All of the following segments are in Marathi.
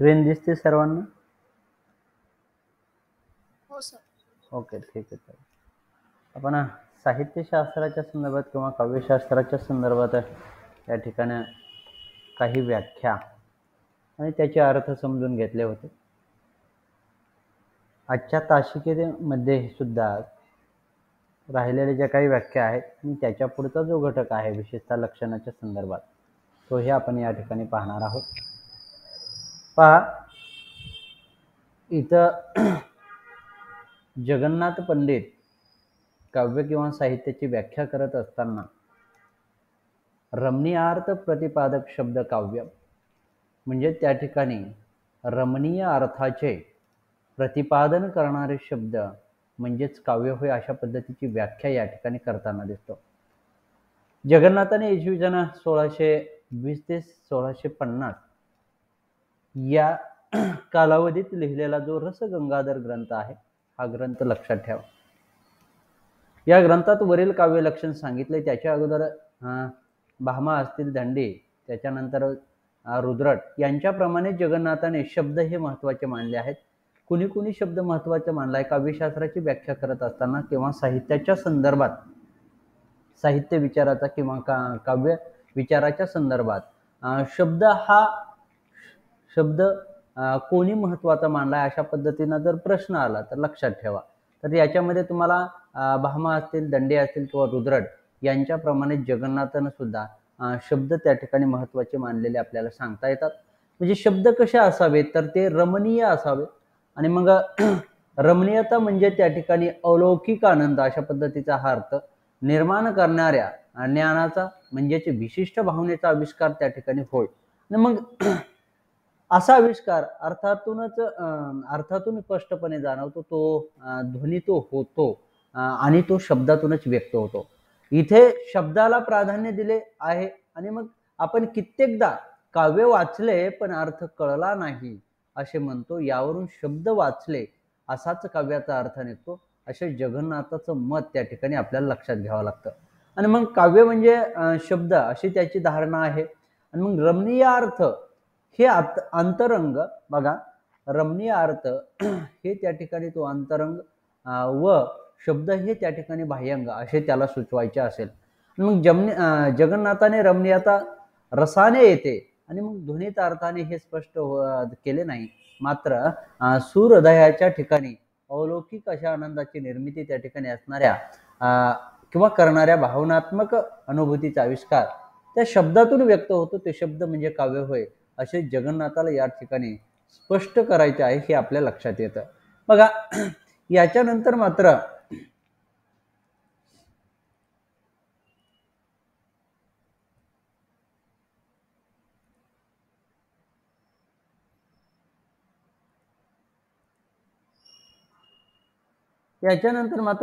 स्क्रीन दिसते सर्वांना? हो सर. ओके, ठीक आहे. तर आपण साहित्यशास्त्राच्या संदर्भात किंवा काव्यशास्त्राच्या संदर्भात या ठिकाणी काही व्याख्या आणि त्याचे अर्थ समजून घेतले होते. आजच्या तासिकेमध्ये सुद्धा राहिलेल्या ज्या काही व्याख्या आहेत आणि त्याच्या पुढचा जो घटक आहे विशेषतः लक्षणाच्या संदर्भात, तोही आपण या ठिकाणी पाहणार आहोत. पहा, इथं जगन्नाथ पंडित काव्य किंवा साहित्याची व्याख्या करत असताना रमणीयार्थ प्रतिपादक शब्द काव्य म्हणजे त्या ठिकाणी रमणीय अर्थाचे प्रतिपादन करणारे शब्द म्हणजेच काव्य होय, अशा पद्धतीची व्याख्या या ठिकाणी करताना दिसतो. जगन्नाथाने इसवी सन 1620 ते 1650 या कालावधीत लिहिलेला जो रसगंगाधर ग्रंथ आहे, हा ग्रंथ लक्षात ठेवा. या ग्रंथात वरील काव्य लक्षण सांगितले. त्याच्या अगोदर भामा असतील दंडी, त्याच्यानंतर रुद्रट यांच्याप्रमाणे जगन्नाथाने शब्द हे महत्त्वाचे मानले आहेत. कुणी कुणी शब्द महत्त्वाचे मानलाय काव्यशास्त्राची व्याख्या करत असताना किंवा साहित्याच्या संदर्भात, साहित्य विचाराचा किंवा काव्य विचाराच्या संदर्भात शब्द कोणी महत्त्वाचा मानलाय अशा पद्धतीनं जर प्रश्न आला तर लक्षात ठेवा. तर याच्यामध्ये तुम्हाला भामा असतील, दंडे असतील किंवा रुद्रट यांच्याप्रमाणे जगन्नाथानं सुद्धा शब्द त्या ठिकाणी महत्त्वाचे मानलेले आपल्याला सांगता येतात. म्हणजे शब्द कसे असावेत तर ते रमणीय असावे. आणि मग रमणीयता म्हणजे त्या ठिकाणी अलौकिक आनंद अशा पद्धतीचा हा अर्थ निर्माण करणाऱ्या ज्ञानाचा म्हणजेच विशिष्ट भावनेचा आविष्कार त्या ठिकाणी होय. आणि मग असा आविष्कार अर्थातून स्पष्टपणे जाणवतो. तो ध्वनी तो होतो आणि तो शब्दातूनच व्यक्त होतो. इथे शब्दाला प्राधान्य दिले आहे. आणि मग आपण कित्येकदा काव्य वाचले पण अर्थ कळला नाही असे म्हणतो. यावरून शब्द वाचले असाच काव्याचा अर्थ निघतो, असे जगन्नाथाचं मत त्या ठिकाणी आपल्याला लक्षात घ्यावं लागतं. आणि मग काव्य म्हणजे शब्द अशी त्याची धारणा आहे. आणि मग रमणीय अर्थ हे अंतरंग, बघा, रमणीय अर्थ हे त्या ठिकाणी तो अंतरंग व शब्द हे त्या ठिकाणी बाह्यंग असे त्याला सुचवायचे असेल. मग जगन्नाथाने रमणीयता रसाने येते आणि मग ध्वनीत अर्थाने हे स्पष्ट केले नाही. मात्र सूरहृदयाच्या ठिकाणी अलौकिक अशा आनंदाची निर्मिती त्या ठिकाणी असणाऱ्या किंवा करणाऱ्या भावनात्मक अनुभूतीचा आविष्कार त्या शब्दातून व्यक्त होतो. ते शब्द म्हणजे काव्य होय, असे जगन्नाथाला या ठिकाणी स्पष्ट करायचे आहे हे आपल्या लक्षात येतं. बघा, याच्यानंतर मात्र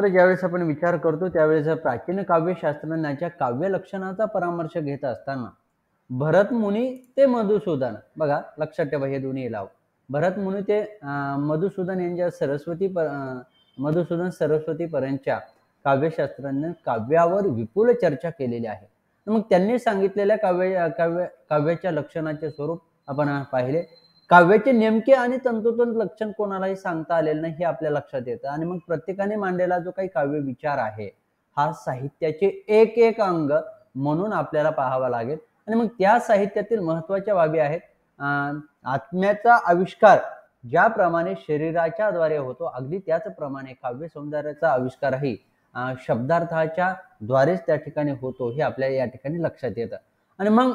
ज्यावेळेस आपण विचार करतो त्यावेळेस प्राचीन काव्यशास्त्रज्ञांच्या काव्य लक्षणाचा परामर्श घेत असताना भरत मुनी ते मधुसूदन, बघा लक्षात ठेवा हे दोन्ही लाव, भरत मुनी ते मधुसूदन यांच्या मधुसूदन सरस्वती पर्यंतच्या काव्यशास्त्रांनी काव्यावर विपुल चर्चा केलेली आहे. मग त्यांनी सांगितलेल्या काव्याच्या लक्षणाचे स्वरूप आपण पाहिले. काव्याचे नेमके आणि तंतोतंत लक्षण कोणालाही सांगता आलेलं नाही हे आपल्या लक्षात येतं. आणि मग प्रत्येकाने मांडलेला जो काही काव्य विचार आहे हा साहित्याचे एक एक अंग म्हणून आपल्याला पाहावा लागेल. आणि मग त्या साहित्यातील महत्त्वाच्या बाबी आहेत. आत्म्याचा आविष्कार ज्याप्रमाणे शरीराच्या द्वारे होतो अगदी त्याचप्रमाणे काव्य सौंदर्याचा आविष्कारही शब्दार्थाच्या द्वारेच त्या ठिकाणी होतो हे आपल्याला या ठिकाणी लक्षात येतं. आणि मग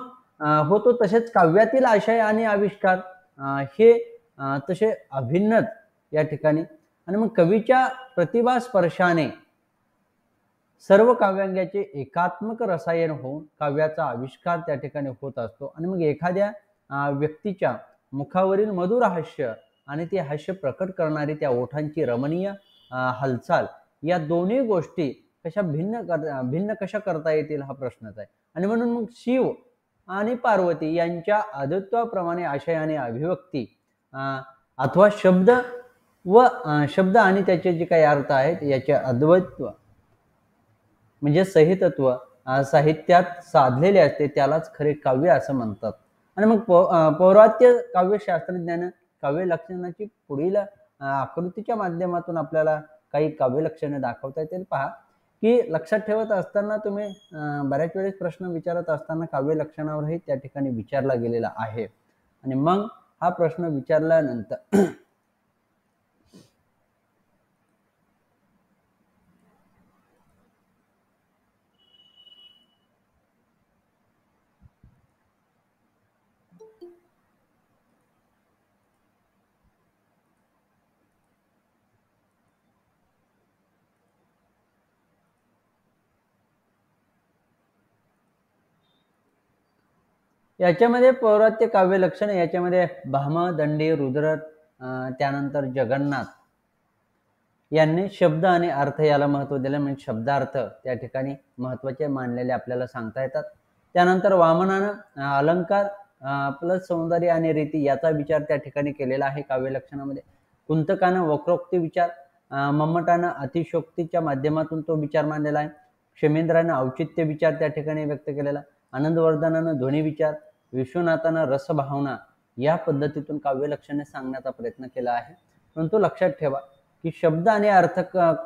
होतो तसेच काव्यातील आशय आणि आविष्कार हे तसे अभिन्नच या ठिकाणी. आणि मग कवीच्या प्रतिभा स्पर्शाने सर्व काव्यांगाचे एकात्मक रसायन होऊन काव्याचा आविष्कार त्या ठिकाणी होत असतो. आणि मग एखाद्या व्यक्तीच्या मुखावरील मधुर हास्य आणि ते हास्य प्रकट करणारी त्या ओठांची रमणीय हालचाल या दोन्ही गोष्टी कशा भिन्न कशा करता येतील हा प्रश्नच आहे. आणि म्हणून मग शिव आणि पार्वती यांच्या अद्वैत्वाप्रमाणे आशय आणि अभिव्यक्ती अथवा शब्द आणि त्याचे जे काही अर्थ आहेत याचे अद्वैत्व म्हणजे सहितत्व साहित्यात साधलेले असते त्यालाच खरे काव्य असं म्हणतात. आणि मग पौरात्य काव्यशास्त्रज्ञानं काव्य लक्षणाची पुढील आकृतीच्या माध्यमातून आपल्याला काही काव्य लक्षणे दाखवता येतील. पहा की लक्षात ठेवत असताना तुम्ही बऱ्याच वेळेस प्रश्न विचारत असताना काव्य लक्षणावरही त्या ठिकाणी विचारला गेलेला आहे. आणि मग हा प्रश्न विचारल्यानंतर याच्यामध्ये पौरात्य काव्य लक्षण याच्यामध्ये भाम, दंडी, रुद्र, त्यानंतर जगन्नाथ यांनी शब्द आणि अर्थ याला महत्व दिले, म्हणजे शब्दार्थ त्या ठिकाणी महत्वाचे मानलेले आपल्याला सांगता येतात. त्यानंतर वामनानं अलंकार प्लस सौंदर्य आणि रीती याचा विचार त्या ठिकाणी केलेला आहे काव्य लक्षणामध्ये. कुंतकानं वक्रोक्ती विचार, मम्मटानं अतिशोक्तीच्या माध्यमातून तो विचार मांडलेला आहे. क्षेमेंद्रानं औचित्य विचार त्या ठिकाणी व्यक्त केलेला. आनंदवर्धनानं ध्वनी विचार, विश्वनाथानं रसभावना या पद्धतीतून काव्य लक्षणे सांगण्याचा प्रयत्न केला आहे. परंतु लक्षात ठेवा की शब्द आणि अर्थ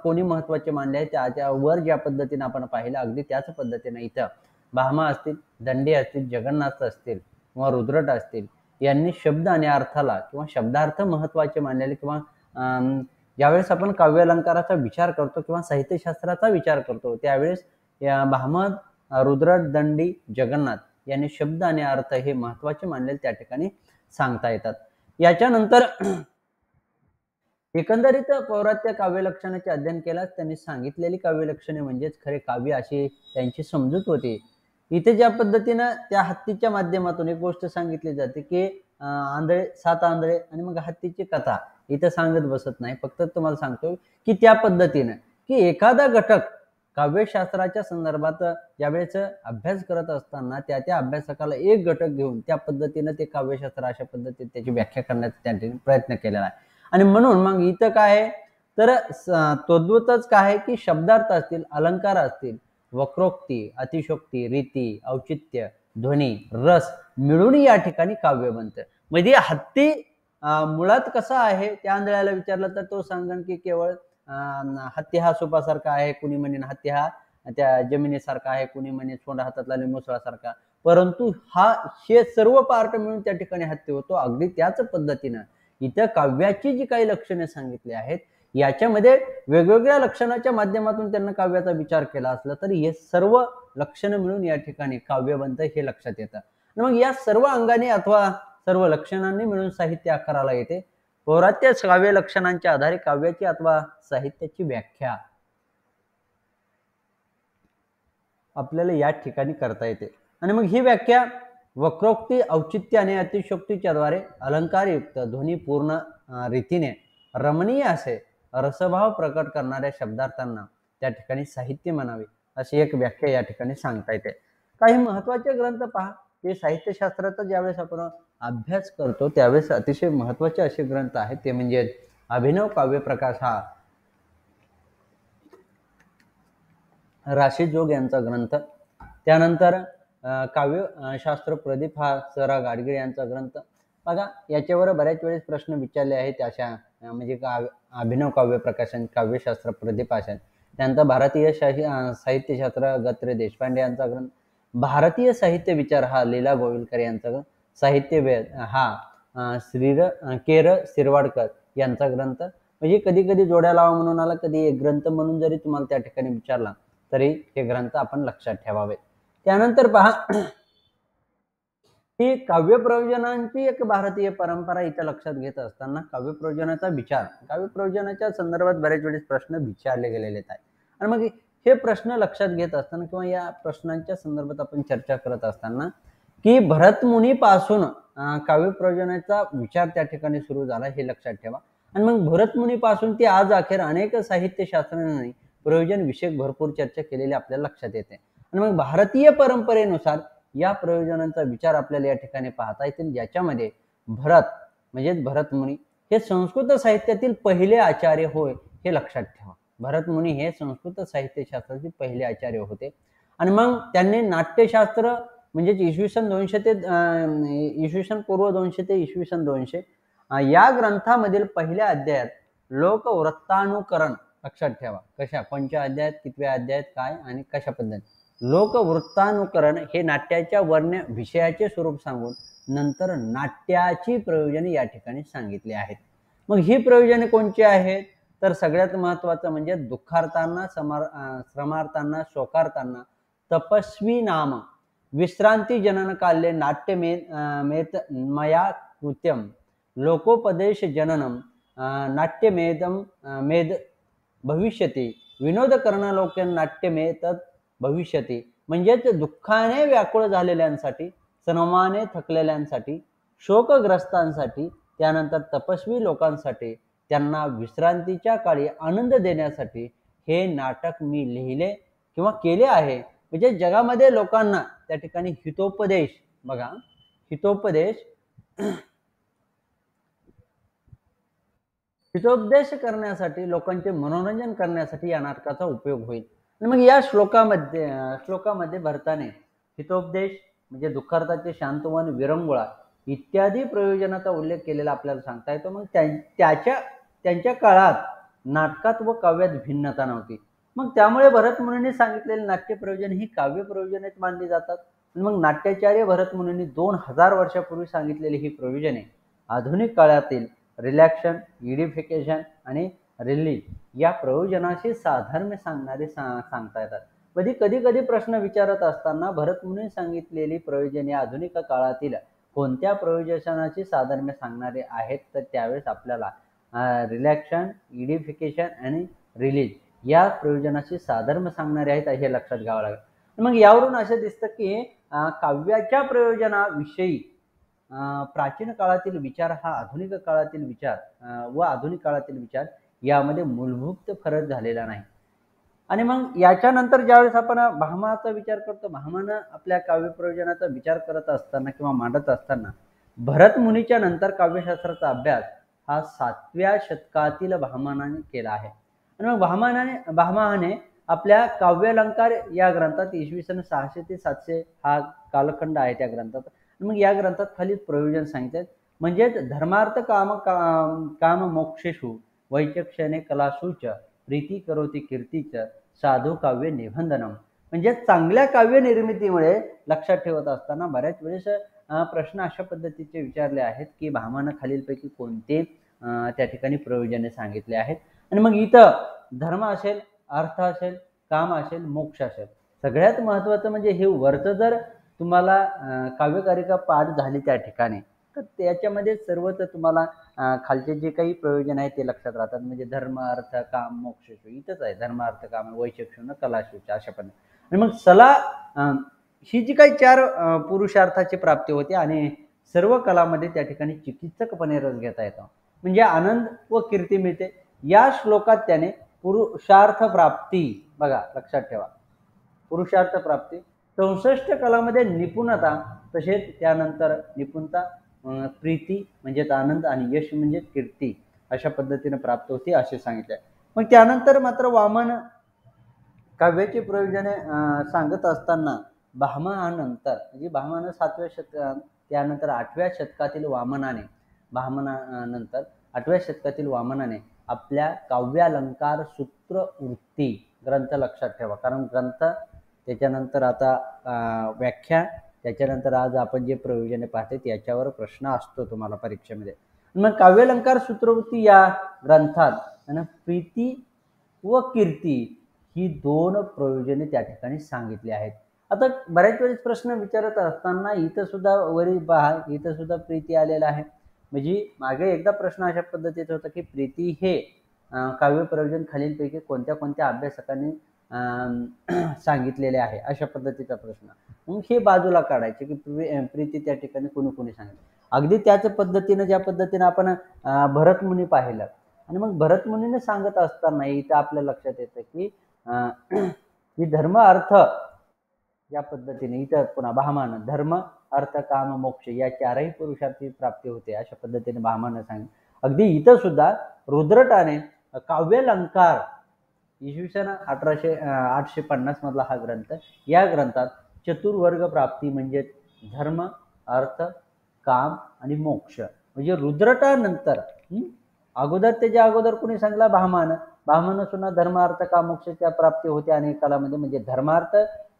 कोणी महत्वाचे मानले आहे त्याच्यावर ज्या पद्धतीने आपण पाहिलं अगदी त्याच पद्धतीने इथं भामा असतील, दंडी असतील, जगन्नाथ असतील किंवा रुद्रट असतील यांनी शब्द आणि अर्थाला किंवा शब्दार्थ महत्वाचे मानलेले किंवा ज्यावेळेस आपण काव्यालंकाराचा विचार करतो किंवा साहित्यशास्त्राचा विचार करतो त्यावेळेस या भामा, रुद्रट, दंडी, जगन्नाथ यांनी शब्द आणि अर्थ हे महत्वाचे मानलेले त्या ठिकाणी सांगता येतात. याच्यानंतर एकंदरीत पौरात्य काव्य लक्षणाचे अध्ययन केल्यास त्यांनी सांगितलेली काव्य लक्षणे म्हणजेच खरे काव्य अशी त्यांची समजूत होती. इथे ज्या पद्धतीनं त्या हत्तीच्या माध्यमातून एक गोष्ट सांगितली जाते की आंधळे, 7 आंधळे आणि मग हत्तीची कथा इथं सांगत बसत नाही. फक्त तुम्हाला सांगतो की त्या पद्धतीनं की एखादा घटक काव्यशास्त्राच्या संदर्भात ज्यावेळेस अभ्यास करत असताना त्या अभ्यासकाला एक घटक घेऊन त्या पद्धतीनं ते काव्यशास्त्र अशा पद्धतीने त्याची व्याख्या करण्याचा त्यांनी प्रयत्न केलेला आहे. आणि म्हणून मग इथं काय आहे तर तद्वतच काय आहे की शब्दार्थ असतील, अलंकार असतील, वक्रोक्ती, अतिशोक्ती, रीती, औचित्य, ध्वनी, रस मिळून या ठिकाणी काव्य बनतं. म्हणजे हत्ती मुळात कसा आहे त्या आंधळ्याला विचारलं तर तो सांगन की केवळ हत्ती हा सुपासारखा आहे, कुणी म्हणेन हत्ती हा त्या जमिनीसारखा आहे, कुणी म्हणे सोंड हातातला लिंबूसळासारखा. परंतु हे सर्व पार्ट मिळून त्या ठिकाणी हत्ती होतो. अगदी त्याच पद्धतीनं इथं काव्याची जी काही लक्षणे सांगितली आहेत याच्यामध्ये वेगवेगळ्या लक्षणाच्या माध्यमातून त्यांना काव्याचा विचार केला असला तरी हे सर्व लक्षणं मिळून या ठिकाणी काव्य बनतं हे लक्षात येतं. मग या सर्व अंगाने अथवा सर्व लक्षणांनी मिळून साहित्य आकाराला येते. पौरात्य काव्य लक्षणांच्या आधारे काव्याची अथवा साहित्याची व्याख्या आपल्याला या ठिकाणी करता येते. आणि मग ही व्याख्या वक्रोक्ती, औचित्य आणि अतिशोक्तीच्या द्वारे अलंकारयुक्त ध्वनीपूर्ण रीतीने रमणीय असे रसभाव प्रकट करणाऱ्या शब्दार्थांना त्या ठिकाणी साहित्य म्हणावे अशी एक व्याख्या या ठिकाणी सांगता येते. काही महत्वाचे ग्रंथ पहा ते साहित्यशास्त्राचा ज्यावेळेस आपण अभ्यास करतो त्यावेळेस अतिशय महत्वाचे असे ग्रंथ आहेत ते म्हणजे अभिनव काव्य प्रकाश हा राशीजोग यांचा ग्रंथ, त्यानंतर काव्यशास्त्र प्रदीप हा स.रा. गाडगीळ यांचा ग्रंथ. बघा याच्यावर बऱ्याच वेळेस प्रश्न विचारले आहेत अशा म्हणजे अभिनव काव्य प्रकाशन काव्यशास्त्र प्रदीप असेल, त्यानंतर भारतीय साहित्यशास्त्र गत्रे देशपांडे यांचा ग्रंथ, भारतीय साहित्य विचार हा लीला गोविलकर यांचा ग्रंथ, साहित्य वेद हा केर शिरवाडकर यांचा ग्रंथ. म्हणजे कधी कधी जोड्या लावा म्हणून आला, कधी एक ग्रंथ म्हणून जरी तुम्हाला त्या ठिकाणी विचारला तरी हे ग्रंथ आपण लक्षात ठेवावे. त्यानंतर पहा ही काव्य प्रयोजनांची एक भारतीय परंपरा इथं लक्षात घेत असताना काव्य प्रयोजनाचा विचार काव्य प्रयोजनाच्या संदर्भात बरेच वेळेस प्रश्न विचारले गेलेले आहेत. आणि मग हे प्रश्न लक्षात घेत असताना किंवा या प्रश्नांच्या संदर्भात आपण चर्चा करत असताना की भरतमुनीपासून काव्य प्रयोजनाचा विचार त्या ठिकाणी सुरू झाला हे लक्षात ठेवा. आणि मग भरतमुनीपासून ते आज अखेर अनेक साहित्यशास्त्रज्ञांनी प्रयोजन विषयक भरपूर चर्चा केलेली आपल्याला लक्षात येते. आणि मग भारतीय परंपरेनुसार या प्रयोजनांचा विचार आपल्याला या ठिकाणी पाहता येतील, ज्याच्यामध्ये भरत म्हणजेच भरतमुनी हे संस्कृत साहित्यातील पहिले आचार्य होय हे लक्षात ठेवा. भरतमुनी हे संस्कृत साहित्यशास्त्राचे पहिले आचार्य होते. आणि मग त्यांनी नाट्यशास्त्र म्हणजेच इसवी सन 200 ते इसवी सन पूर्व 200 ते इसवी सन 200 या ग्रंथामधील पहिल्या अध्यायात लोकवृत्तानुकरण लक्षात ठेवा. कशा कोणत्या अध्यायात, कितव्या अध्यायात, काय आणि कशा पद्धतीने लोकवृत्तानुकरण हे नाट्याच्या वर्ण विषयाचे स्वरूप सांगून नंतर नाट्याची प्रयोजने या ठिकाणी सांगितली आहेत. मग ही प्रयोजने कोणती आहेत तर सगळ्यात महत्वाचं म्हणजे दुःखार्तांना, श्रमार्तांना, शोकार्तांना तपस्वी नाम विश्रांती जनन काल्ये नाट्य मेत मया कृत्यम लोकोपदेश जननम नाट्यमेदम मेद भविष्यती विनोद करणलोक्य नाट्यमेत भविष्यती. म्हणजेच दुःखाने व्याकुळ झालेल्यांसाठी, श्रमाने थकलेल्यांसाठी, शोकग्रस्तांसाठी, त्यानंतर तपस्वी लोकांसाठी, त्यांना विश्रांतीच्या काळी आनंद देण्यासाठी हे नाटक मी लिहिले किंवा केले आहे. म्हणजे जगामध्ये लोकांना त्या ठिकाणी हितोपदेश, बघा हितोपदेश करण्यासाठी, लोकांचे मनोरंजन करण्यासाठी या नाटकाचा उपयोग होईल. आणि मग या श्लोकामध्ये भरताने हितोपदेश म्हणजे दुःखार्थाचे शांतवन, विरंगुळा इत्यादी प्रयोजनाचा उल्लेख केलेला आपल्याला सांगता येतो. मग त्यांच्या काळात नाटकात व काव्यात भिन्नता नव्हती. मग त्यामुळे भरत मुनींनी सांगितलेले नाट्य प्रयोजन ही काव्य प्रयोजनेच मानली जातात. मग नाट्याचार्य भरत मुनींनी 2000 वर्षापूर्वी सांगितलेली ही प्रयोजने आधुनिक काळातील रिलॅक्शन, इडिफिकेशन आणि रिलीज या प्रयोजनाशी साधर्म्य सांगणारे सांगता येतात. कधी प्रश्न विचारत असताना भरत मुनी सांगितलेली प्रयोजने आधुनिक काळातील कोणत्या प्रयोजनाशी साधर्म्य सांगणारे आहेत तर त्यावेळेस आपल्याला रिलॅक्शन, इडिफिकेशन आणि रिलीज या प्रयोजनाशी साधर्म्य सांगणारे आहेत हे लक्षात घ्यावं लागेल. मग यावरून असं दिसतं की काव्याच्या प्रयोजनाविषयी प्राचीन काळातील विचार हा आधुनिक काळातील विचार व आधुनिक काळातील विचार यामध्ये मूलभूत फरक झालेला नाही. आणि मग याच्यानंतर ज्यावेळेस आपण भामाचा विचार करतो, भामानं आपल्या काव्य प्रयोजनाचा विचार करत असताना किंवा मांडत असताना भरत मुनीच्या नंतर काव्यशास्त्राचा अभ्यास हा 7व्या शतकातील भामानाने केला आहे. आणि मग भामाने आपल्या काव्यालंकार या ग्रंथात इसवी सन 600 ते 700 हा कालखंड आहे त्या ग्रंथात. मग या ग्रंथात खाली प्रयोजन सांगितले, म्हणजेच धर्मार्थ काम मोक्षेषु वैचक्षणे कलासूच प्रीती करोती कीर्तीच साधू काव्य निबंधनम. म्हणजे चांगल्या काव्य निर्मितीमुळे लक्षात ठेवत असताना बऱ्याच वेळेस प्रश्न अशा पद्धतीचे विचारले आहेत की भामानं खालीलपैकी कोणते त्या ठिकाणी प्रयोजने सांगितले आहेत. आणि मग इथं धर्म असेल, अर्थ असेल, काम असेल, मोक्ष असेल, सगळ्यात महत्वाचं म्हणजे हे वरचं जर तुम्हाला काव्यकारिका पाठ झाली त्या ठिकाणी तर त्याच्यामध्ये सर्वच तुम्हाला खालचे जे काही प्रयोजन आहे ते लक्षात राहतात. म्हणजे धर्म, अर्थ, काम, मोक्ष इथंच आहे. धर्म, अर्थ, काम, वैचक्षण, कलाशूच अशा पद्धतीने. आणि मग सला ही जी काही 4 पुरुषार्थाची प्राप्ती होते आणि सर्व कलामध्ये त्या ठिकाणी चिकित्सकपणे रस घेता येतो. म्हणजे आनंद व कीर्ती मिळते. या श्लोकात त्याने पुरुषार्थ प्राप्ती, बघा लक्षात ठेवा, पुरुषार्थ प्राप्ती 64 कलामध्ये निपुणता, तसेच त्यानंतर निपुणता, प्रीती म्हणजेच आनंद आणि यश म्हणजे कीर्ती अशा पद्धतीने प्राप्त होती असे सांगितले. मग त्यानंतर मात्र वामन काव्याची प्रयोजने सांगत असताना भामानंतर म्हणजे भामानं 7व्या शतकात, त्यानंतर 8व्या शतकातील भामानंतर 8व्या शतकातील वामनाने आपल्या काव्यालंकार सूत्रवृत्ती ग्रंथ लक्षात ठेवा, कारण ग्रंथ त्याच्यानंतर आता व्याख्या, त्याच्यानंतर आज आपण जे प्रयोजने पाहते त्याच्यावर प्रश्न असतो तुम्हाला परीक्षेमध्ये. मग काव्यालंकार सूत्रवृत्ती या ग्रंथात प्रीती व कीर्ती ही 2 प्रयोजने त्या ठिकाणी सांगितली आहेत. आता बऱ्याच वेळेस प्रश्न विचारत असताना इथं सुद्धा वरील पहा, इथं सुद्धा प्रीती आलेला आहे. म्हणजे मागे एकदा प्रश्न अशा पद्धतीचा होता की प्रीती हे काव्य प्रयोजन खालीलपैकी कोणत्या अभ्यासकांनी सांगितलेले आहे अशा पद्धतीचा प्रश्न. मग हे बाजूला काढायचे की प्रीती त्या ठिकाणी कोणी सांगितलं. अगदी त्याच पद्धतीने ज्या पद्धतीने आपण भरत मुनी पाहिलं आणि मग भरत मुनीने सांगत असताना इथं आपल्या लक्षात येतं की धर्म अर्थ या पद्धतीने इथं पुन्हा भामानं धर्म अर्थ काम मोक्ष या 4ही पुरुषार्थी प्राप्ती होते अशा पद्धतीने भामानं सांगितलं. अगदी इथं सुद्धा रुद्रटाने काव्यालंकार इसवी सन 850 मधला हा ग्रंथ, या ग्रंथात चतुर्वर्ग प्राप्ती म्हणजे धर्म, अर्थ, काम आणि मोक्ष. म्हणजे रुद्रटानंतर अगोदर त्याच्या अगोदर कोणी सांगला भामान सुद्धा धर्म अर्थ काम मोक्षच्या प्राप्ती होत्या अनेक कालामध्ये, म्हणजे धर्मार्थ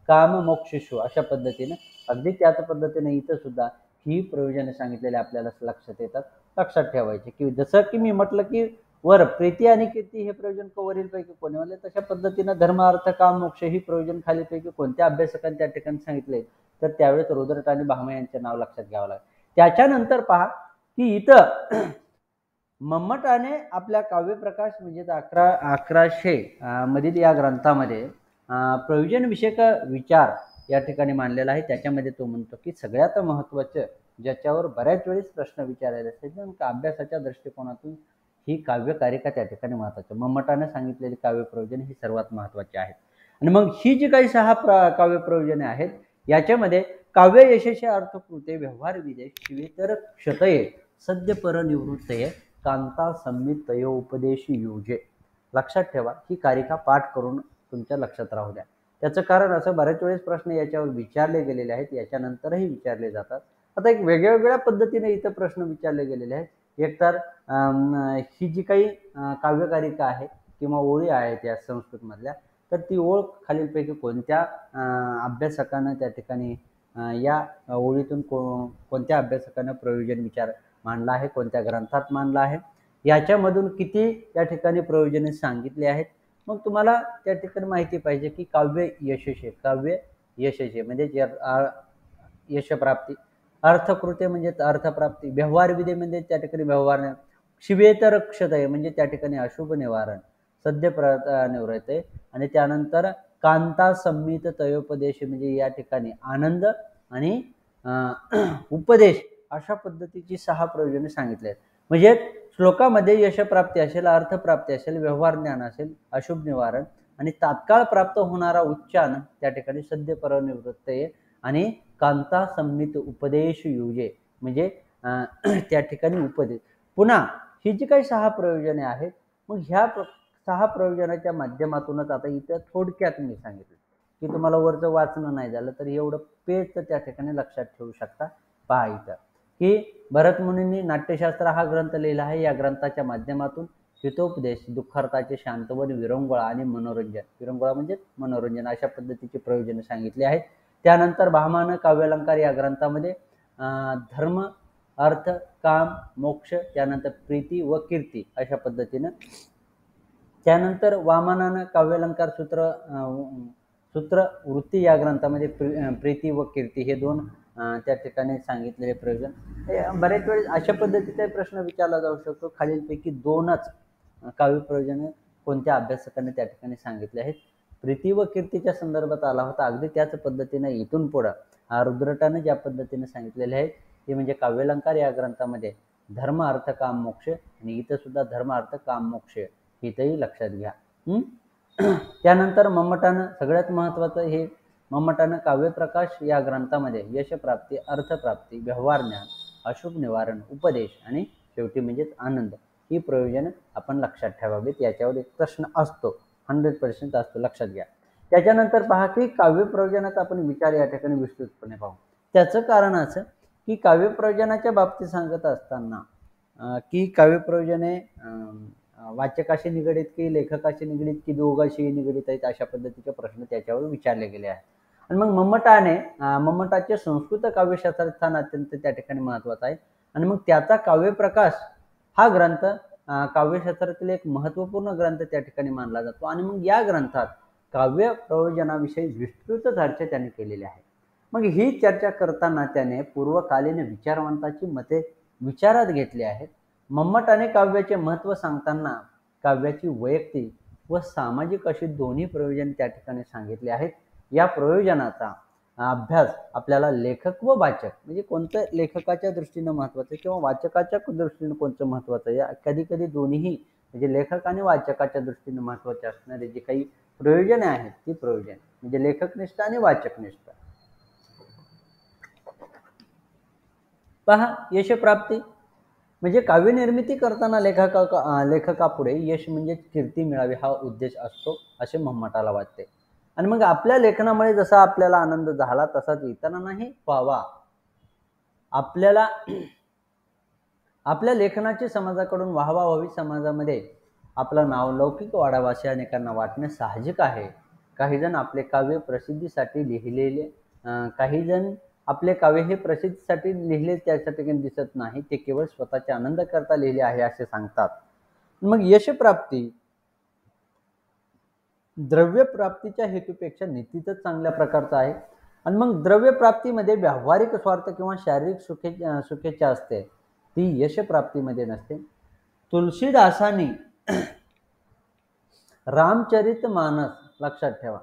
काम मोक्षेशु अशा पद्धतीने अगदी त्याच पद्धतीने इथं सुद्धा ही प्रयोजने सांगितलेले आपल्याला लक्षात येतात. लक्षात ठेवायचे की जसं की मी म्हटलं की वर प्रीती आणि कीर्ती हे प्रयोजन वरील पैकी कोणी म्हणले, तशा पद्धतीनं धर्म अर्थ काम मोक्ष ही प्रयोजन खालीपैकी कोणत्या अभ्यासकांनी त्या ठिकाणी सांगितले, तर त्यावेळेस रुद्रट आणि भामा यांचे नाव लक्षात घ्यावं लागेल. त्याच्यानंतर पहा की इथं मम्मटाने आपल्या काव्यप्रकाश म्हणजे 1100 मधील या ग्रंथामध्ये प्रयोजन विषयक विचार या ठिकाणी मांडलेला आहे. त्याच्यामध्ये तो म्हणतो की सगळ्यात महत्त्वाचं ज्याच्यावर बऱ्याच वेळेस प्रश्न विचारायला असते अभ्यासाच्या दृष्टिकोनातून ही काव्यकारिका त्या ठिकाणी महत्त्वाची. मम्मटाने सांगितलेली काव्य प्रयोजन ही सर्वात महत्त्वाची आहेत. आणि मग ही जी काही 6 काव्य प्रयोजने आहेत याच्यामध्ये काव्य यशस्वी अर्थकृते व्यवहार विदेश शिवेतर क्षतये सद्य परनिवृत्तये कांता संमित तयो उपदेशी युजे. लक्षात ठेवा, ही कारिका पाठ करून तुमच्या लक्षात राहू द्या. त्याचं कारण असं बऱ्याच वेळेस प्रश्न याच्यावर विचारले गेलेले आहेत, याच्यानंतरही विचारले जातात. आता एक वेगळ्या पद्धतीने इथं प्रश्न विचारले गेलेले आहेत. एकतर ही जी काही काव्यकारिका आहे किंवा ओळी आहेत या संस्कृतमधल्या, तर ती ओळ खालीलपैकी कोणत्या अभ्यासकानं त्या ठिकाणी या ओळीतून कोणत्या अभ्यासकानं प्रयोजन विचार मांडला आहे, कोणत्या ग्रंथात मांडला आहे, याच्यामधून किती या ठिकाणी प्रयोजने सांगितले आहेत. मग तुम्हाला त्या ठिकाणी माहिती पाहिजे की काव्य यशस्वी म्हणजे यशप्राप्ती, अर्थकृत्य म्हणजे अर्थप्राप्ती, व्यवहार विधी म्हणजे त्या ठिकाणी व्यवहार, शिवेतर क्षतय म्हणजे त्या ठिकाणी अशुभ निवारण, सद्य निवृत्त आहे, आणि त्यानंतर कांता संमित तयोपदेश म्हणजे या ठिकाणी आनंद आणि उपदेश अशा पद्धतीची 6 प्रयोजने सांगितले आहेत. म्हणजे श्लोकामध्ये यशप्राप्ती असेल, अर्थप्राप्ती असेल, व्यवहार ज्ञान असेल, अशुभ निवारण आणि तात्काळ प्राप्त होणारा उच्चान त्या ठिकाणी सद्य परनिवृत्त आहे, आणि कांता संमित उपदेश युजे म्हणजे त्या ठिकाणी उपदेश. पुन्हा ही जी काही 6 प्रयोजने आहेत, मग ह्या 6 प्रयोजनाच्या माध्यमातूनच आता इथं थोडक्यात मी सांगितलं की तुम्हाला वरचं वाचणं नाही झालं तर एवढं पेज त्या ठिकाणी लक्षात ठेवू शकता. पहा इथं की भरत मुनींनी नाट्यशास्त्र हा ग्रंथ लिहिला आहे. या ग्रंथाच्या माध्यमातून हितोपदेश, दुःखार्थाचे शांतवन, विरंगुळा आणि मनोरंजन, विरंगुळा म्हणजे मनोरंजन अशा पद्धतीची प्रयोजने सांगितली आहेत. त्यानंतर भामानं काव्यालंकार या ग्रंथामध्ये धर्म, अर्थ, काम, मोक्ष, त्यानंतर प्रीती व कीर्ती अशा पद्धतीनं, त्यानंतर वामनानं काव्यालंकार सूत्र वृत्ती या ग्रंथामध्ये प्रीती व कीर्ती हे 2 त्या ठिकाणी सांगितलेले प्रयोजन. बरेच वेळेस अशा पद्धतीचा प्रश्न विचारला जाऊ शकतो, खालीलपैकी 2च काव्य प्रयोजने कोणत्या अभ्यासकाने त्या ठिकाणी सांगितले आहेत. प्रीती व कीर्तीच्या संदर्भात आला होता, अगदी त्याच पद्धतीने इथून पुढं रुद्रटाने ज्या पद्धतीने सांगितलेले आहेत ते म्हणजे काव्यालंकार या ग्रंथामध्ये धर्म अर्थ काम मोक्ष, आणि इथं सुद्धा धर्म अर्थ काम मोक्ष इथंही लक्षात घ्या. त्यानंतर मम्मटानं सगळ्यात महत्त्वाचं हे मम्मटानं काव्यप्रकाश या ग्रंथामध्ये यशप्राप्ती, अर्थप्राप्ती, व्यवहार ज्ञान, अशुभ निवारण, उपदेश आणि शेवटी म्हणजेच आनंद ही प्रयोजनं आपण लक्षात ठेवावीत. याच्यावर एक प्रश्न असतो, 100% असतो, लक्षात घ्या. त्याच्यानंतर पहा की काव्य प्रयोजनाचा आपण विचार या ठिकाणी विस्तृतपणे पाहू. त्याचं कारण असं की काव्य प्रयोजनाच्या बाबतीत सांगत असताना की काव्य प्रयोजने वाचकाशी निगडीत की लेखकाशी निगडीत की दोघांशी निगडीत आहेत अशा पद्धतीचे प्रश्न त्याच्यावर विचारले गेले आहेत. आणि मग मम्मटाचे संस्कृत काव्यशास्त्रात स्थान अत्यंत त्या ठिकाणी महत्त्वाचं आहे. आणि मग त्याचा काव्यप्रकाश हा ग्रंथ काव्यशास्त्रातील एक महत्त्वपूर्ण ग्रंथ त्या ठिकाणी मानला जातो. आणि मग या ग्रंथात काव्य प्रयोजनाविषयी विस्तृत चर्चा त्याने केलेली आहे. मग ही चर्चा करताना त्याने पूर्वकालीन विचारवंताची मते विचारात घेतली आहेत. मम्मटाने काव्याचे महत्त्व सांगताना काव्याची वैयक्तिक व सामाजिक अशी दोन्ही प्रयोजन त्या ठिकाणी सांगितले आहेत. या प्रयोजनाचा अभ्यास आपल्याला लेखक व वाचक म्हणजे कोणतं लेखकाच्या दृष्टीनं महत्त्वाचं किंवा वाचकाच्या दृष्टीनं कोणतं महत्त्वाचं, या कधी कधी दोन्हीही म्हणजे लेखक आणि वाचकाच्या दृष्टीनं महत्त्वाचे असणारे जे काही प्रयोजने आहेत ती प्रयोजन म्हणजे लेखकनिष्ठ आणि वाचकनिष्ठ. पहा, यशप्राप्ती म्हणजे काव्यनिर्मिती करताना लेखकापुढे यश म्हणजे कीर्ती मिळावी हा उद्देश असतो असे मम्मटाला वाटते. आणि मग आपल्या लेखनामुळे जसा आपल्याला आनंद झाला तसाच इतरांनाही व्हावा, आपल्याला आपल्या लेखनाची समाजाकडून वाहवा व्हावी, समाजामध्ये आपलं नाव लौकिक वाढावं असे अनेकांना वाटणे साहजिक आहे. काही जण आपले काव्य प्रसिद्धीसाठी लिहिलेले काही जण आपले काव्य हे प्रसिद्धीसाठी लिहिले त्यासाठी काही दिसत नाही, ते केवळ स्वतःच्या आनंद करता लिहिले आहे असे सांगतात. मग यशप्राप्ती द्रव्य प्राप्तीच्या हेतूपेक्षा निश्चितच चांगल्या प्रकारचा आहे. आणि मग द्रव्य प्राप्तीमध्ये व्यावहारिक स्वार्थ किंवा शारीरिक सुखेच्छा असते, ती यशप्राप्तीमध्ये नसते. तुलसीदासांनी रामचरित मानस लक्षात ठेवा,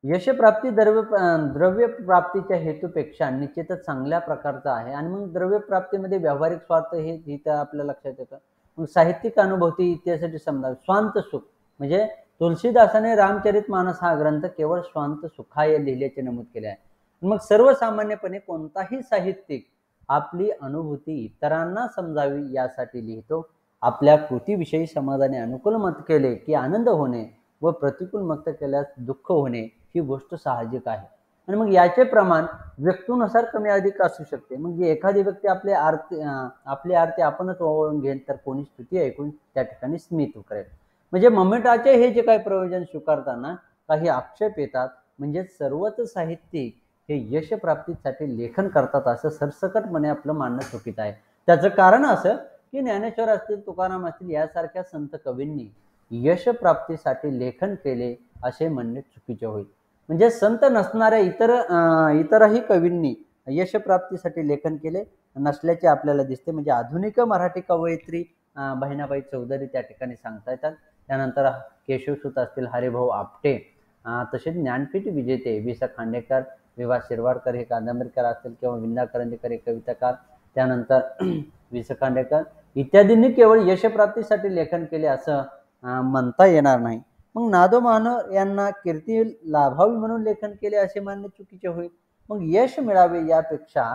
यशप्राप्ती द्रव्य प्राप्तीच्या हेतूपेक्षा निश्चितच चांगल्या प्रकारचा आहे. आणि मग द्रव्य प्राप्तीमध्ये व्यावहारिक स्वार्थ हे इथं आपल्या लक्षात येतं. मग साहित्यिक अनुभूती इत्यादी समजा स्वांत सुख, म्हणजे तुलसीदासाने रामचरित मानस हा ग्रंथ केवळ स्वांत सुखाय लिहिल्याचे नमूद केले आहे. मग सर्वसामान्यपणे कोणताही साहित्यिक आपली अनुभूती इतरांना समजावी यासाठी लिहितो. आपल्या कृतीविषयी समाजाने अनुकूल मत केले की आनंद होणे व प्रतिकूल मत केल्यास दुःख होणे ही गोष्ट साहजिक आहे. आणि मग याचे प्रमाण व्यक्तीनुसार कमी अधिक असू शकते. म्हणजे एखादी व्यक्ती आपली आरती आपणच ओवाळून घेईल, तर कोणी स्तुती ऐकून त्या ठिकाणी स्मित करेल. म्हणजे मम्मटाचे हे जे काही प्रयोजन स्वीकारताना काही आक्षेप येतात, म्हणजे सर्वच साहित्यिक हे यशप्राप्तीसाठी लेखन करतात असं सरसकटपणे आपलं मानणं चुकीचं आहे. त्याचं कारण असं की ज्ञानेश्वर असतील, तुकाराम असतील यासारख्या संत कवींनी यशप्राप्तीसाठी लेखन केले असे म्हणणे चुकीचे होईल. म्हणजे संत नसणाऱ्या इतरही कवींनी यशप्राप्तीसाठी लेखन केले नसल्याचे आपल्याला दिसते. म्हणजे आधुनिक मराठी कवयित्री बहिणाबाई चौधरी त्या ठिकाणी सांगता येतात. त्यानंतर केशवसूत असतील, हरिभाऊ आपटे, तसेच ज्ञानपीठ विजेते वि. स. खांडेकर, विवा शिरवाडकर हे कादंबरीकार असतील, किंवा विंदा करंदीकर हे कविताकार, त्यानंतर वि. स. खांडेकर इत्यादींनी केवळ यशप्राप्तीसाठी लेखन केले असं म्हणता येणार नाही. मग नादो मानव यांना कीर्ती लाभावी म्हणून लेखन केले असे मानणे चुकीचे होईल. मग यश मिळावे यापेक्षा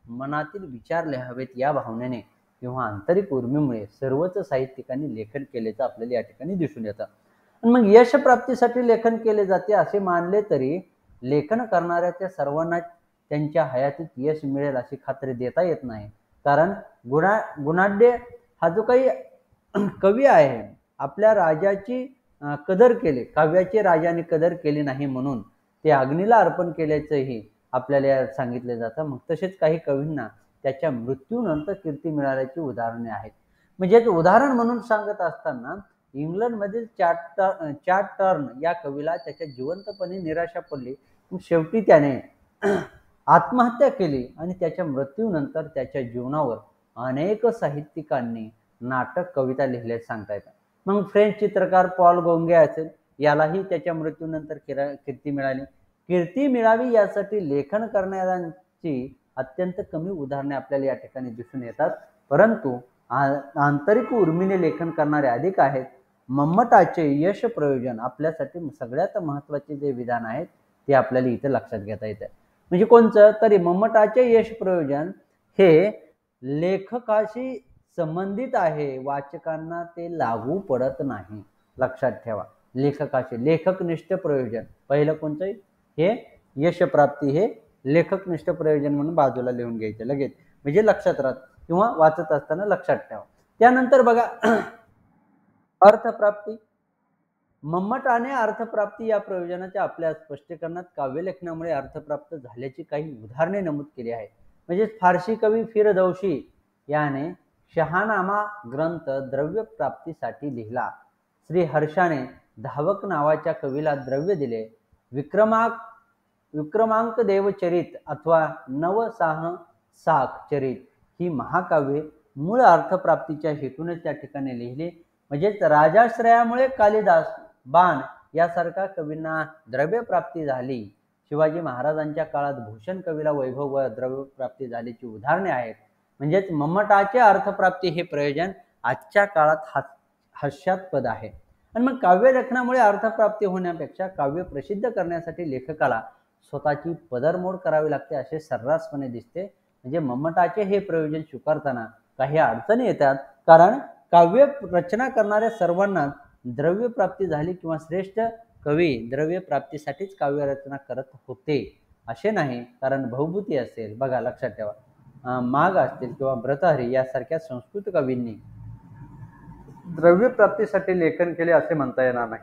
मनातील विचार लिहावेत या भावनेने किंवा आंतरिक उर्मीमुळे सर्वच साहित्यिकांनी लेखन केल्याचं आपल्याला या ठिकाणी दिसून येतं. आणि मग यश प्राप्तीसाठी लेखन केले जाते असे मानले तरी लेखन करणाऱ्याच्या सर्वांना त्यांच्या हयातीत यश मिळेल अशी खात्री देता येत नाही. कारण गुणाढ्य हा जो काही कवी आहे, आपल्या राजाची कदर केली, काव्याची राजाने कदर केली नाही म्हणून ते अग्नीला अर्पण केल्याचंही आपल्याला सांगितले जातं. मग तसेच काही कवींना त्याच्या मृत्यूनंतर कीर्ती मिळाल्याची उदाहरणे आहेत. म्हणजे उदाहरण म्हणून सांगत असताना इंग्लंडमधील चॅटर्न या कवीला त्याच्या जिवंतपणी निराशा पडली, मग शेवटी त्याने आत्महत्या केली आणि त्याच्या मृत्यूनंतर त्याच्या जीवनावर अनेक साहित्यिकांनी नाटक, कविता लिहिल्याचे सांगता येतात. मग फ्रेंच चित्रकार पॉल गोंगे असेल, यालाही त्याच्या मृत्यूनंतर कीर्ती मिळाली. कीर्ती मिळावी यासाठी लेखन करणाऱ्यांची अत्यंत कमी उदाहरणे आपल्याला या ठिकाणी दिसून येतात, परंतु आंतरिक उर्मीने लेखन करणारे अधिक आहेत. मम्मटाचे यश प्रयोजन आपल्यासाठी सगळ्यात महत्त्वाचे जे विधान आहेत ते आपल्याला इथे लक्षात घेता येतं. म्हणजे कोणचं तरी मम्मटाचे यश प्रयोजन हे लेखकाशी संबंधित आहे, वाचकांना ते लागू पडत नाही. लक्षात ठेवा, लेखकाशी लेखकनिष्ठ प्रयोजन पहिलं कोणतं हे यशप्राप्ती हे लेखकनिष्ठ प्रयोजन म्हणून बाजूला लिहून घ्यायचं लगेच, म्हणजे लक्षात राहत किंवा वाचत असताना लक्षात ठेवा. त्यानंतर बघा अर्थप्राप्ती. मम्मटाने अर्थप्राप्ती या प्रयोजनाच्या आपल्या स्पष्टीकरणात काव्यलेखनामुळे अर्थप्राप्त झाल्याची काही उदाहरणे नमूद केली आहेत. म्हणजे फारसी कवी फिरदौशी याने शहानामा ग्रंथ द्रव्य प्राप्तीसाठी लिहिला. श्री हर्षाने धावक नावाच्या कवीला द्रव्य दिले. विक्रमांक देवचरित अथवा नवसाहसाक चरित ही महाकाव्ये मूळ अर्थप्राप्तीच्या हेतूने त्या ठिकाणी लिहिली. म्हणजेच राजाश्रयामुळे कालिदास, बाण यासारख्या कवींना द्रव्य प्राप्ती झाली. शिवाजी महाराजांच्या काळात भूषण कवीला वैभव व द्रव्य प्राप्ती झाल्याची उदाहरणे आहेत. म्हणजेच मम्मटाचे अर्थप्राप्ती हे प्रयोजन आजच्या काळात हास्यास्पद आहे. आणि मग काव्य लेखनामुळे अर्थप्राप्ती होण्यापेक्षा काव्य प्रसिद्ध करण्यासाठी लेखकाला स्वतःची पदरमोड करावी लागते असे सर्रासपणे दिसते. म्हणजे मम्मटाचे हे प्रयोजन स्वीकारताना काही अडचणी येतात, कारण काव्य रचना करणाऱ्या सर्वांना द्रव्य प्राप्ती झाली किंवा श्रेष्ठ कवी द्रव्य प्राप्तीसाठीच काव्यरचना करत होते असे नाही, कारण बहुभूती असेल, बघा लक्षात ठेवा, माग असतील किंवा भ्रतहरी यासारख्या संस्कृत कवींनी द्रव्य प्राप्तीसाठी लेखन केले असे म्हणता येणार नाही.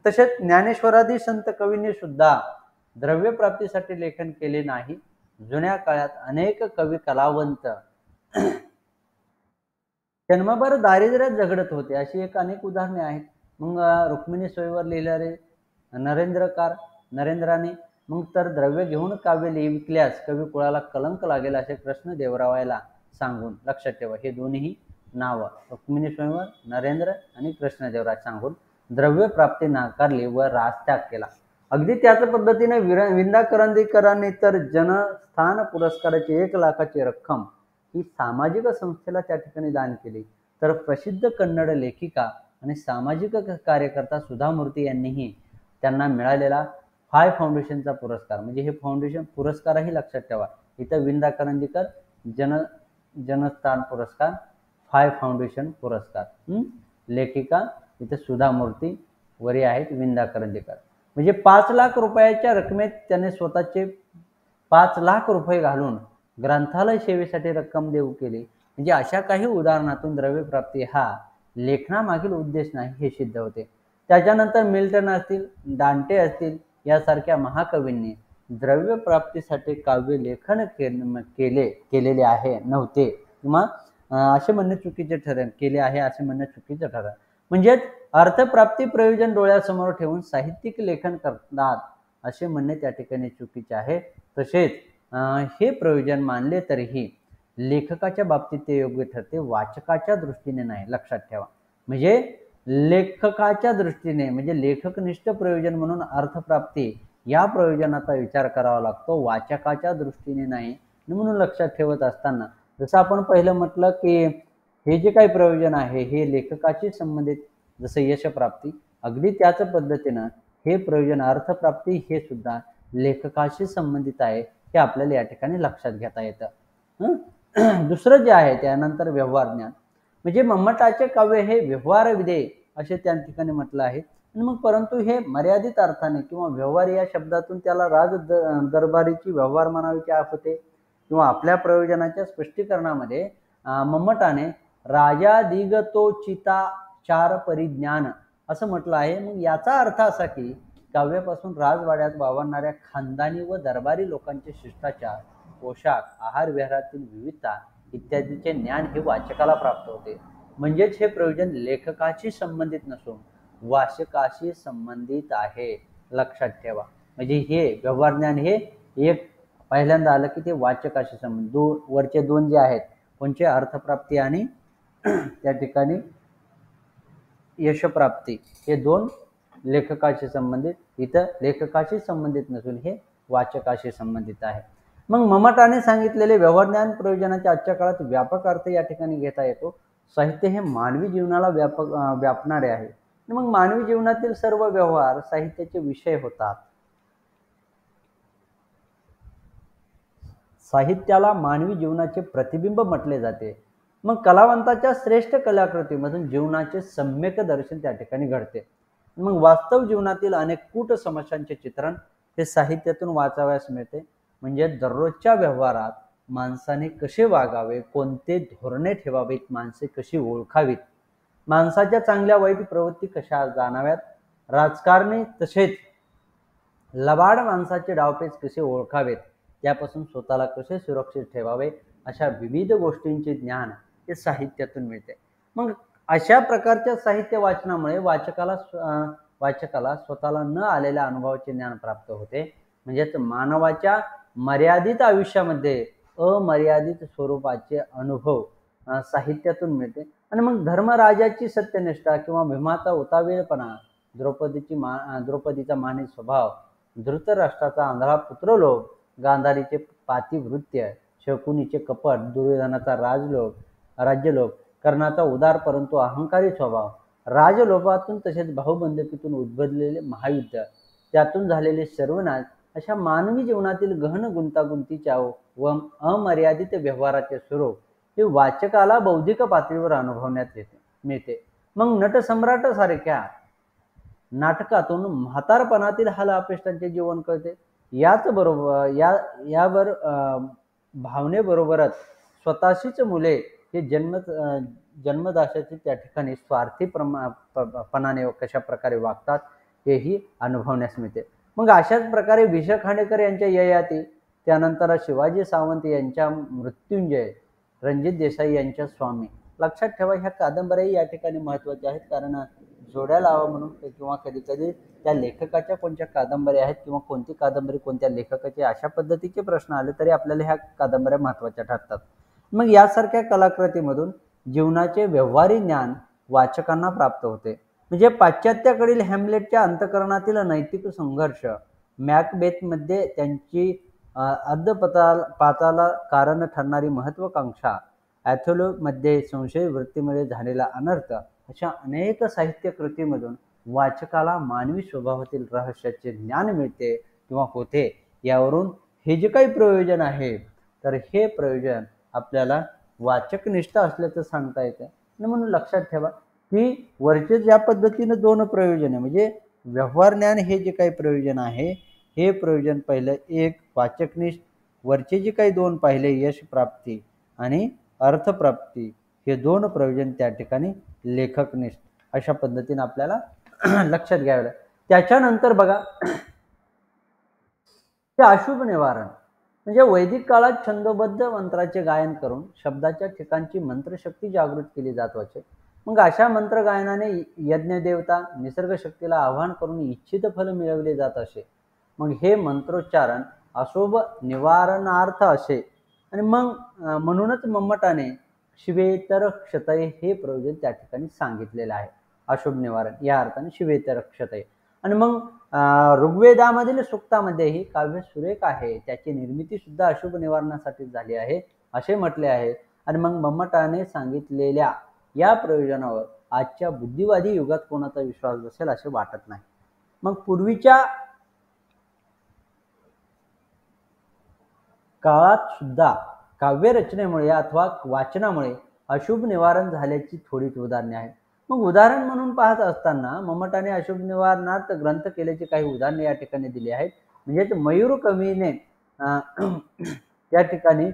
तसेच ज्ञानेश्वरादी संत कवींनी सुद्धा द्रव्य प्राप्तीसाठी लेखन केले नाही. जुन्या काळात अनेक कवी कलावंत जन्मभर दारिद्र्यात झगडत होते, अशी एक अनेक उदाहरणे आहेत. मग रुक्मिणी सोयीवर लिहिणारे नरेंद्राने मग तर द्रव्य घेऊन काव्य विकल्यास कवी कुळाला कलंक लागेल असे कृष्णदेवरायाला सांगून, लक्षात ठेवा हे दोन्ही नाव रुक्मिणी स्वयंवर नरेंद्र आणि कृष्णदेवराय सांगून द्रव्य प्राप्ती नाकारली व राजत्याग केला. अगदी त्याच पद्धतीने विंदा करंदीकरांनी तर जनस्थान पुरस्काराची 1 लाखाची रक्कम ही सामाजिक संस्थेला त्या ठिकाणी दान केली. तर प्रसिद्ध कन्नड लेखिका आणि सामाजिक कार्यकर्ता सुधा मूर्ती यांनीही त्यांना मिळालेला फाय फाउंडेशनचा पुरस्कार, म्हणजे हे फाउंडेशन पुरस्कारही लक्षात ठेवा. इथं विंदा करंदीकर जनस्थान पुरस्कार, फाय फाउंडेशन पुरस्कार, लेखिका इथं सुधा मूर्ती, वरी आहेत विंदा करंदीकर. म्हणजे 5 लाख रुपयाच्या रकमेत त्याने स्वतःचे 5 लाख रुपये घालून ग्रंथालय सेवेसाठी रक्कम देऊ केली. म्हणजे अशा काही उदाहरणातून द्रव्य प्राप्ती हा लेखनामागील उद्देश नाही हे सिद्ध होते. त्याच्यानंतर मिल्टन असतील, डांटे असतील यासारख्या महाकवींनी द्रव्य प्राप्तीसाठी काव्य लेखन केलेले आहे नव्हते, किंवा असे म्हणणे चुकीचे ठरेल, केले आहे असे म्हणणे चुकीचे ठरेल. म्हणजेच अर्थप्राप्ती प्रयोजन डोळ्यासमोर ठेवून साहित्यिक लेखन करतात असे म्हणणे त्या ठिकाणी चुकीचे आहे. तसेच हे प्रयोजन मानले तरीही लेखकाच्या बाबतीत ते योग्य ठरते, वाचकाच्या दृष्टीने नाही, लक्षात ठेवा. म्हणजे लेखकाच्या दृष्टीने, म्हणजे लेखकनिष्ठ प्रयोजन म्हणून अर्थप्राप्ती या प्रयोजनाचा विचार करावा लागतो, वाचकाच्या दृष्टीने नाही. म्हणून लक्षात ठेवत असताना जसं आपण पहिलं म्हटलं की हे जे काही प्रयोजन आहे हे लेखकाशी संबंधित, जसं यशप्राप्ती, अगदी त्याच पद्धतीनं हे प्रयोजन अर्थप्राप्ती हे सुद्धा लेखकाशी संबंधित आहे, हे आपल्याला या ठिकाणी लक्षात घेता येतं. दुसरं जे आहे त्यानंतर व्यवहार ज्ञान, म्हणजे मम्मटाचे काव्य हे व्यवहार विधेय असे त्या ठिकाणी म्हटलं आहे. आणि मग परंतु हे मर्यादित अर्थाने किंवा व्यवहार या शब्दातून त्याला दरबारीची व्यवहार म्हणावीची आप होते, किंवा आपल्या प्रयोजनाच्या स्पष्टीकरणामध्ये मम्मटाने राजा दिगतोचिता चार परिज्ञान असं म्हटलं आहे. मग याचा अर्थ असा की काव्यापासून राजवाड्यात वावरणाऱ्या खानदानी व दरबारी लोकांचे शिष्टाचार, पोशाख, आहार विहारातील विविधता इत्यादीचे ज्ञान हे वाचकाला प्राप्त होते. म्हणजेच हे प्रयोजन लेखकाशी संबंधित नसून वाचकाशी संबंधित आहे, लक्षात ठेवा. म्हणजे हे व्यवहार ज्ञान हे एक पहिल्यांदा आलं की ते वाचकाशी संबंधित, वरचे दोन जे आहेत कोणचे, अर्थप्राप्ती आणि त्या ठिकाणी यशप्राप्ती, हे दोन लेखकाशी संबंधित, इथं लेखकाशी संबंधित नसून हे वाचकाशी संबंधित आहे. मग मम्मटाने सांगितलेले व्यवहार ज्ञान प्रयोजनाच्या आजच्या काळात व्यापक अर्थ या ठिकाणी घेता येतो. साहित्य हे मानवी जीवनाला व्यापणारे आहे. मग मानवी जीवनातील सर्व व्यवहार साहित्याचे विषय होतात. साहित्याला मानवी जीवनाचे प्रतिबिंब म्हटले जाते. मग कलावंताच्या श्रेष्ठ कलाकृतीमधून जीवनाचे सम्यक दर्शन त्या ठिकाणी घडते. मग वास्तव जीवनातील अनेक कूट समस्यांचे चित्रण हे साहित्यातून वाचावयास मिळते. म्हणजे दररोजच्या व्यवहारात माणसाने कसे वागावे, कोणते धोरणे ठेवावीत, माणसे कशी ओळखावीत, माणसाच्या चांगल्या वाईट प्रवृत्ती कशा जाणाव्यात, राजकारणी तसेच लबाड माणसाचे डावपेच कसे ओळखावेत, त्यापासून स्वतःला कसे सुरक्षित ठेवावे, अशा विविध गोष्टींचे ज्ञान हे साहित्यातून मिळते. मग अशा प्रकारच्या साहित्य वाचनामुळे वाचकाला स्वतःला न आलेल्या अनुभवाचे ज्ञान प्राप्त होते. म्हणजेच मानवाच्या मर्यादित आयुष्यामध्ये अमर्यादित स्वरूपाचे अनुभव साहित्यातून मिळते. आणि मग धर्मराजाची सत्यनिष्ठा किंवा भीमाचा उतावीळपणा, द्रौपदीचा मानी स्वभाव, धृतराष्ट्राचा आंधळा पुत्रलोभ, गांधारीचे पातिवृत्य, शकुनीचे कपट, दुर्योधनाचा राज्यलोभ, कर्णाचा उदार परंतु अहंकारी स्वभाव, राजलोभातून तसेच भाऊबंदकीतून उद्भवलेले महायुद्ध, त्यातून झालेले सर्वनाश, अशा मानवी जीवनातील गहन गुंतागुंतीच्या व अमर्यादित व्यवहाराचे स्वरूप हे वाचकाला बौद्धिक पातळीवर अनुभवण्यात मिळते. मग नटसम्राट सारख्या नाटकातून म्हातारपणातील हाल अपेष्टांचे जीवन कळते. याच बरोबर यावर भावनेबरोबरच स्वतःशीच मुले हे जन्मदाशाचे त्या ठिकाणी स्वार्थी पणाने कशा प्रकारे वागतात हेही अनुभवण्यास मिळते. मग अशाच प्रकारे वि. स. खांडेकर यांच्या ययाती, त्यानंतर शिवाजी सावंत यांच्या मृत्युंजय, रणजित देसाई यांच्या स्वामी. लक्षात ठेवा, ह्या कादंबऱ्या या ठिकाणी महत्त्वाच्या आहेत, कारण जोड्या लावा म्हणून किंवा कधी कधी त्या लेखकाच्या कोणत्या कादंबऱ्या आहेत किंवा कोणती कादंबरी कोणत्या लेखकाची, अशा पद्धतीचे प्रश्न आले तरी आपल्याला ह्या कादंबऱ्या महत्त्वाच्या ठरतात. मग यासारख्या कलाकृतीमधून जीवनाचे व्यवहारी ज्ञान वाचकांना प्राप्त होते. म्हणजे पाश्चात्याकडील हॅम्लेटच्या अंतःकरणातील नैतिक संघर्ष, मॅकबेथमध्ये त्यांची पाताला कारण ठरणारी महत्वाकांक्षा, ॲथोलोमध्ये संशय वृत्तीमुळे झालेला अनर्थ, अशा अनेक साहित्य कृतीमधून वाचकाला मानवी स्वभावातील रहस्याचे ज्ञान मिळते किंवा होते. यावरून हे जे काही प्रयोजन आहे, तर हे प्रयोजन आपल्याला वाचकनिष्ठ असल्याचं सांगता येतं. म्हणून लक्षात ठेवा की वरचे ज्या पद्धतीनं दोन प्रयोजन आहे, म्हणजे व्यवहार ज्ञान हे जे काही प्रयोजन आहे, हे प्रयोजन पहिलं एक वाचकनिष्ठ, वरचे जे काही दोन पाहिले यश प्राप्ती आणि अर्थप्राप्ती, हे दोन प्रयोजन त्या ठिकाणी लेखकनिष्ठ, अशा पद्धतीने आपल्याला लक्षात घ्यावं लागेल. त्याच्यानंतर बघा, ते अशुभ निवारण, म्हणजे वैदिक काळात छंदोबद्ध मंत्राचे गायन करून शब्दाच्या ठिकाणची मंत्रशक्ती जागृत केली जात होते. मग अशा मंत्र गायनाने यज्ञदेवता निसर्ग शक्तीला आवाहन करून इच्छित फल मिळवले जात असे. मग हे मंत्रोच्चारण अशुभ निवारणार्थ असे. आणि मग म्हणूनच मम्मटाने शिवेतर क्षतय हे प्रयोजन त्या ठिकाणी सांगितलेलं आहे. अशुभ निवारण या अर्थाने शिवेतर क्षतय. आणि मग ऋग्वेदामधील सूक्तामध्येही काव्य सुरेख आहे, त्याची निर्मिती सुद्धा अशुभ निवारणासाठी झाली आहे असे म्हटले आहे. आणि मग मम्मटाने सांगितलेल्या या प्रयोजनावर आजच्या बुद्धिवादी युगात कोणाचा विश्वास बसेल असे वाटत नाही. मग पूर्वीच्या काळात सुद्धा काव्य रचनेमुळे अथवा वाचनामुळे अशुभ निवारण झाल्याची थोडीच उदाहरणे आहेत. मग उदाहरण म्हणून पाहत असताना मम्मटाने अशुभ निवारणार्थ ग्रंथ केल्याची काही उदाहरणे या ठिकाणी दिली आहेत. म्हणजे मयूर कवीने त्या ठिकाणी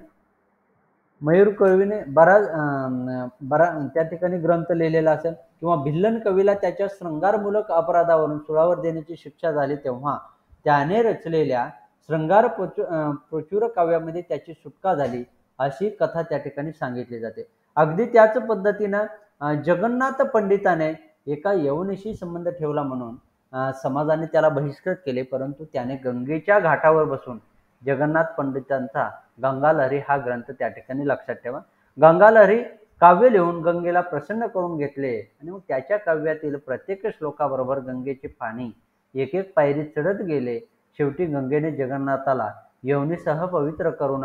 त्या ठिकाणी ग्रंथ लिहिलेला असेल, किंवा भिल्लन कवीला त्याच्या श्रृंगारमूलक अपराधावरून सुळावर देण्याची शिक्षा झाली तेव्हा त्याने रचलेल्या श्रृंगार प्रचुर काव्यामध्ये त्याची सुटका झाली, अशी कथा त्या ठिकाणी सांगितली जाते. अगदी त्याच पद्धतीनं जगन्नाथ पंडिताने एका यवनीशी संबंध ठेवला म्हणून समाजाने त्याला बहिष्कृत केले, परंतु त्याने गंगेच्या घाटावर बसून जगन्नाथ पंडितांचा गंगालहरी हा ग्रंथ त्या ठिकाणी लक्षात ठेवा. गंगालहरी काव्य लिहून गंगेला प्रसन्न करून घेतले आणि मग त्याच्या काव्यातील प्रत्येक श्लोकाबरोबर गंगेचे पाणी एक एक पायरी चढत गेले. शेवटी गंगेने जगन्नाथाला यवनीसह पवित्र करून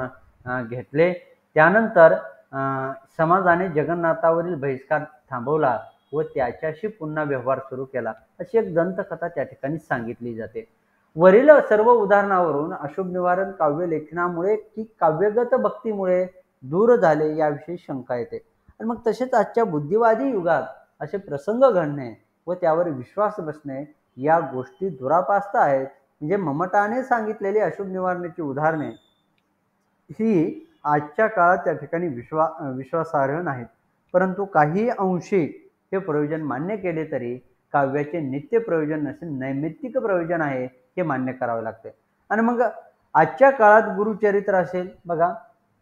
घेतले. त्यानंतर समाजाने जगन्नाथावरील बहिष्कार थांबवला व त्याच्याशी पुन्हा व्यवहार सुरू केला, अशी एक दंतकथा त्या ठिकाणी सांगितली जाते. वरील सर्व उदाहरणावरून अशुभ निवारण काव्य लेखनामुळे की काव्यगत भक्तीमुळे दूर झाले याविषयी शंका येते. आणि मग तसेच आजच्या बुद्धिवादी युगात असे प्रसंग घडणे व त्यावर विश्वास बसणे या गोष्टी दुरापास्त आहेत. म्हणजे मम्मटाने सांगितलेली अशुभ निवारणाची उदाहरणे ही आजच्या काळात त्या ठिकाणी विश्वासार्ह नाहीत, परंतु काही अंशी हे प्रयोजन मान्य केले तरी काव्याचे नित्य प्रयोजन नसून नैमित्तिक प्रयोजन आहे हे मान्य करावे लागते. आणि मग आजच्या काळात गुरुचरित्र असेल बघा,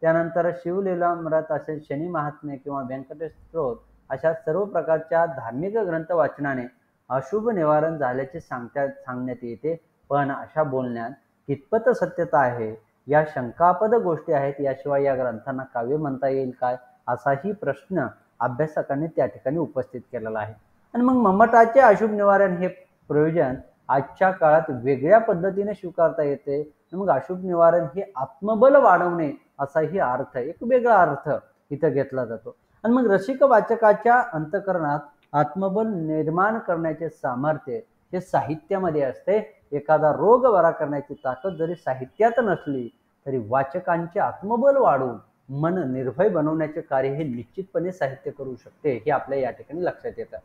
त्यानंतर शिवलीलामृत असेल, शनी महात्म्य किंवा व्यंकटेश स्तोत्र, अशा सर्व प्रकारच्या धार्मिक ग्रंथ वाचनाने अशुभ निवारण झाल्याचे सांगण्यात येते. पण अशा बोलण्यात कितपत सत्यता आहे या शंकापद गोष्टी आहेत. याशिवाय या ग्रंथांना काव्य म्हणता येईल काय, असाही प्रश्न अभ्यासकांनी त्या ठिकाणी उपस्थित केलेला आहे. आणि मग मम्मटाचे अशुभ निवारण हे प्रयोजन आजच्या काळात वेगळ्या पद्धतीने स्वीकारता येते. मग अशुभ निवारण हे आत्मबल वाढवणे असाही अर्थ, एक वेगळा अर्थ इथं घेतला जातो. आणि मग रसिक वाचकाच्या अंतःकरणात आत्मबल निर्माण करण्याचे सामर्थ्य हे साहित्यामध्ये असते. एखादा रोग बरा करण्याची ताकद जरी साहित्यात नसली तरी वाचकांचे आत्मबल वाढवून मन निर्भय बनवण्याचे कार्य हे निश्चितपणे साहित्य करू शकते, हे आपल्या या ठिकाणी लक्षात येतं.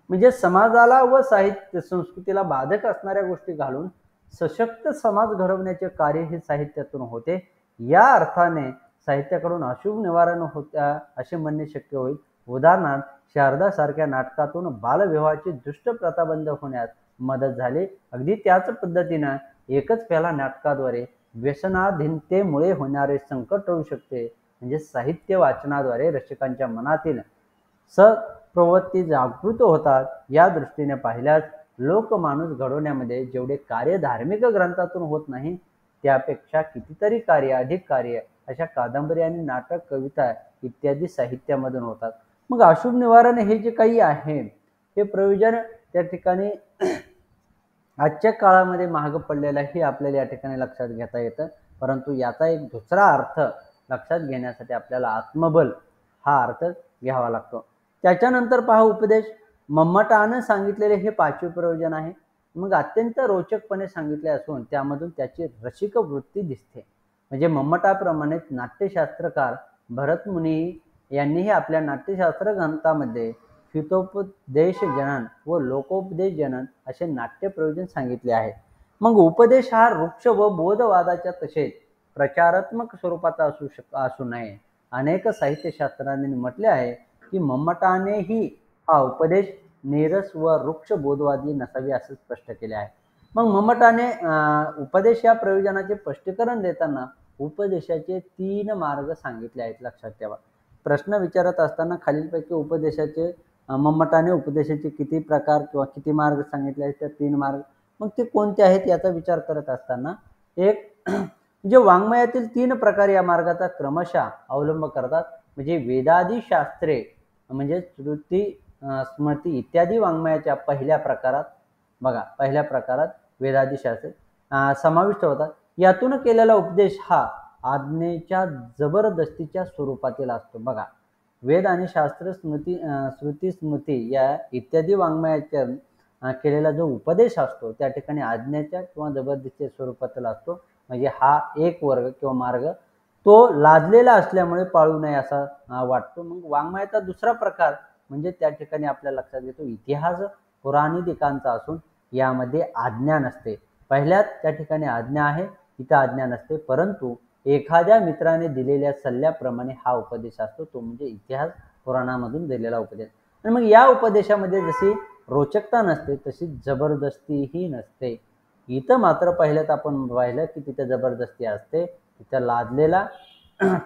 म्हणजे समाजाला व साहित्य संस्कृतीला बाधक असणाऱ्या गोष्टी घालून सशक्त समाज घडवण्याचे कार्य हे साहित्यातून होते. या अर्थाने साहित्याकडून अशुभ निवारण होत्या असे म्हणणे शक्य होईल. उदाहरणार्थ शारदा सारख्या नाटकातून बालविवाहाची दुष्ट प्रथा बंद होण्यास मदत झाली. अगदी त्याच पद्धतीनं एकच प्याला नाटकाद्वारे व्यसनाधीनतेमुळे होणारे संकट टळू शकते. म्हणजे साहित्य वाचनाद्वारे रसिकांच्या मनातील प्रवृत्ती जागृत होतात. या दृष्टीने पाहिल्यास लोकमानस घडवण्यामध्ये जेवढे कार्य धार्मिक ग्रंथातून होत नाही त्यापेक्षा कितीतरी कार्य, अधिक कार्य अशा कादंबरी आणि नाटक, कविता इत्यादी साहित्यामधून होतात. मग अशुभ निवारण हे जे काही आहे हे प्रयोजन त्या ठिकाणी आजच्या काळामध्ये महाग पडलेलं हे आपल्याला या ठिकाणी लक्षात घेता येतं. परंतु याचा एक दुसरा अर्थ लक्षात घेण्यासाठी आपल्याला आत्मबल हा अर्थ घ्यावा लागतो. त्याच्यानंतर पहा उपदेश. मम्मटानं सांगितलेले हे पाचवे प्रयोजन आहे. मग अत्यंत रोचकपणे सांगितले असून त्यामधून त्याची रसिक वृत्ती दिसते. म्हणजे मम्मटाप्रमाणेच नाट्यशास्त्रकार भरतमुनी यांनीही आपल्या नाट्यशास्त्र ग्रंथामध्ये हितोपदेश जनन व लोकोपदेश जनन असे नाट्य प्रयोजन सांगितले आहे. मग उपदेश हा वृक्ष व बोधवादाच्या तसेच प्रचारात्मक स्वरूपाचा असू नये. अनेक साहित्यशास्त्रांनी म्हटले आहे की मम्मटानेही हा उपदेश नीरस व वृक्ष बोधवादी नसावी असे स्पष्ट केले आहे. मग मम्मटाने उपदेश या प्रयोजनाचे स्पष्टीकरण देताना उपदेशाचे 3 मार्ग सांगितले आहेत. लक्षात ठेवा. प्रश्न विचारत असताना खालीलपैकी उपदेशाचे मम्मटाने उपदेशाचे किती प्रकार किंवा किती मार्ग सांगितले आहेत, त्या 3 मार्ग मग ते कोणते आहेत याचा विचार करत असताना एक म्हणजे वाङ्मयातील 3 प्रकार या मार्गाचा क्रमशः अवलंब करतात. म्हणजे वेदादी शास्त्रे म्हणजे श्रुती, स्मृती इत्यादी वाङ्मयाच्या पहिल्या प्रकारात बघा, पहिल्या प्रकारात वेदादी शास्त्रे समाविष्ट होतात. यातून केलेला उपदेश हा आज्ञेच्या जबरदस्तीच्या स्वरूपातील असतो. बघा, वेद आणि शास्त्र, श्रुती, स्मृती या इत्यादी वाङ्मयाच्या केलेला जो उपदेश असतो त्या ठिकाणी आज्ञेच्या किंवा जबरदस्तीच्या स्वरूपातील असतो. म्हणजे हा एक वर्ग किंवा मार्ग तो लादलेला असल्यामुळे पाळू नये असा वाटतो. मग वाङ्मयाचा दुसरा प्रकार म्हणजे त्या ठिकाणी आपल्या लक्षात येतो इतिहास पुराणिकांचा असून यामध्ये आज्ञा नसते. पहिल्यात त्या ठिकाणी आज्ञा आहे, इथं आज्ञा नसते, परंतु एखाद्या मित्राने दिलेल्या सल्ल्याप्रमाणे हा उपदेश असतो, तो म्हणजे इतिहास पुराणामधून दिलेला उपदेश. आणि मग या उपदेशामध्ये जशी रोचकता नसते तशी जबरदस्तीही नसते. इथं मात्र पहिल्यात आपण पाहिलं की तिथं जबरदस्ती असते, तिथं लादलेला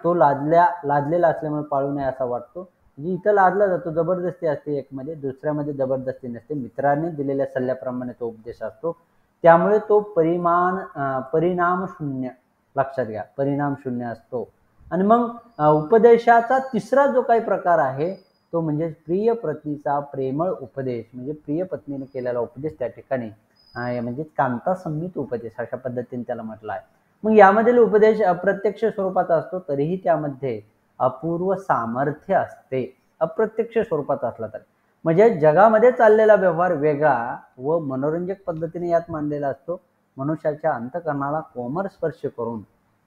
तो लादलेला असल्यामुळे पाळू नये असा वाटतो. म्हणजे इथं लादला जातो, जबरदस्ती असते एकमध्ये, दुसऱ्यामध्ये जबरदस्ती नसते. मित्रांनी दिलेल्या सल्ल्याप्रमाणे तो उपदेश असतो, त्यामुळे तो परिणाम शून्य, लक्षात घ्या, परिणाम शून्य असतो. आणि मग उपदेशाचा तिसरा जो काही प्रकार आहे तो म्हणजे प्रिय पत्नीचा प्रेमळ उपदेश. म्हणजे प्रिय पत्नीने केलेला उपदेश त्या ठिकाणी म्हणजे कांता संहित उपदेश अशा पद्धतीने त्याला म्हटलं आहे. मग यामधील उपदेश अप्रत्यक्ष स्वरूपाचा असतो तरीही त्यामध्ये अपूर्व सामर्थ्य असते, अप्रत्यक्ष स्वरूपात असला तरी. म्हणजे जगामध्ये चाललेला व्यवहार वेगळा व मनोरंजक पद्धतीने यात मांडलेला असतो. मनुष्याच्या अंतःकरणाला कोमल स्पर्श करून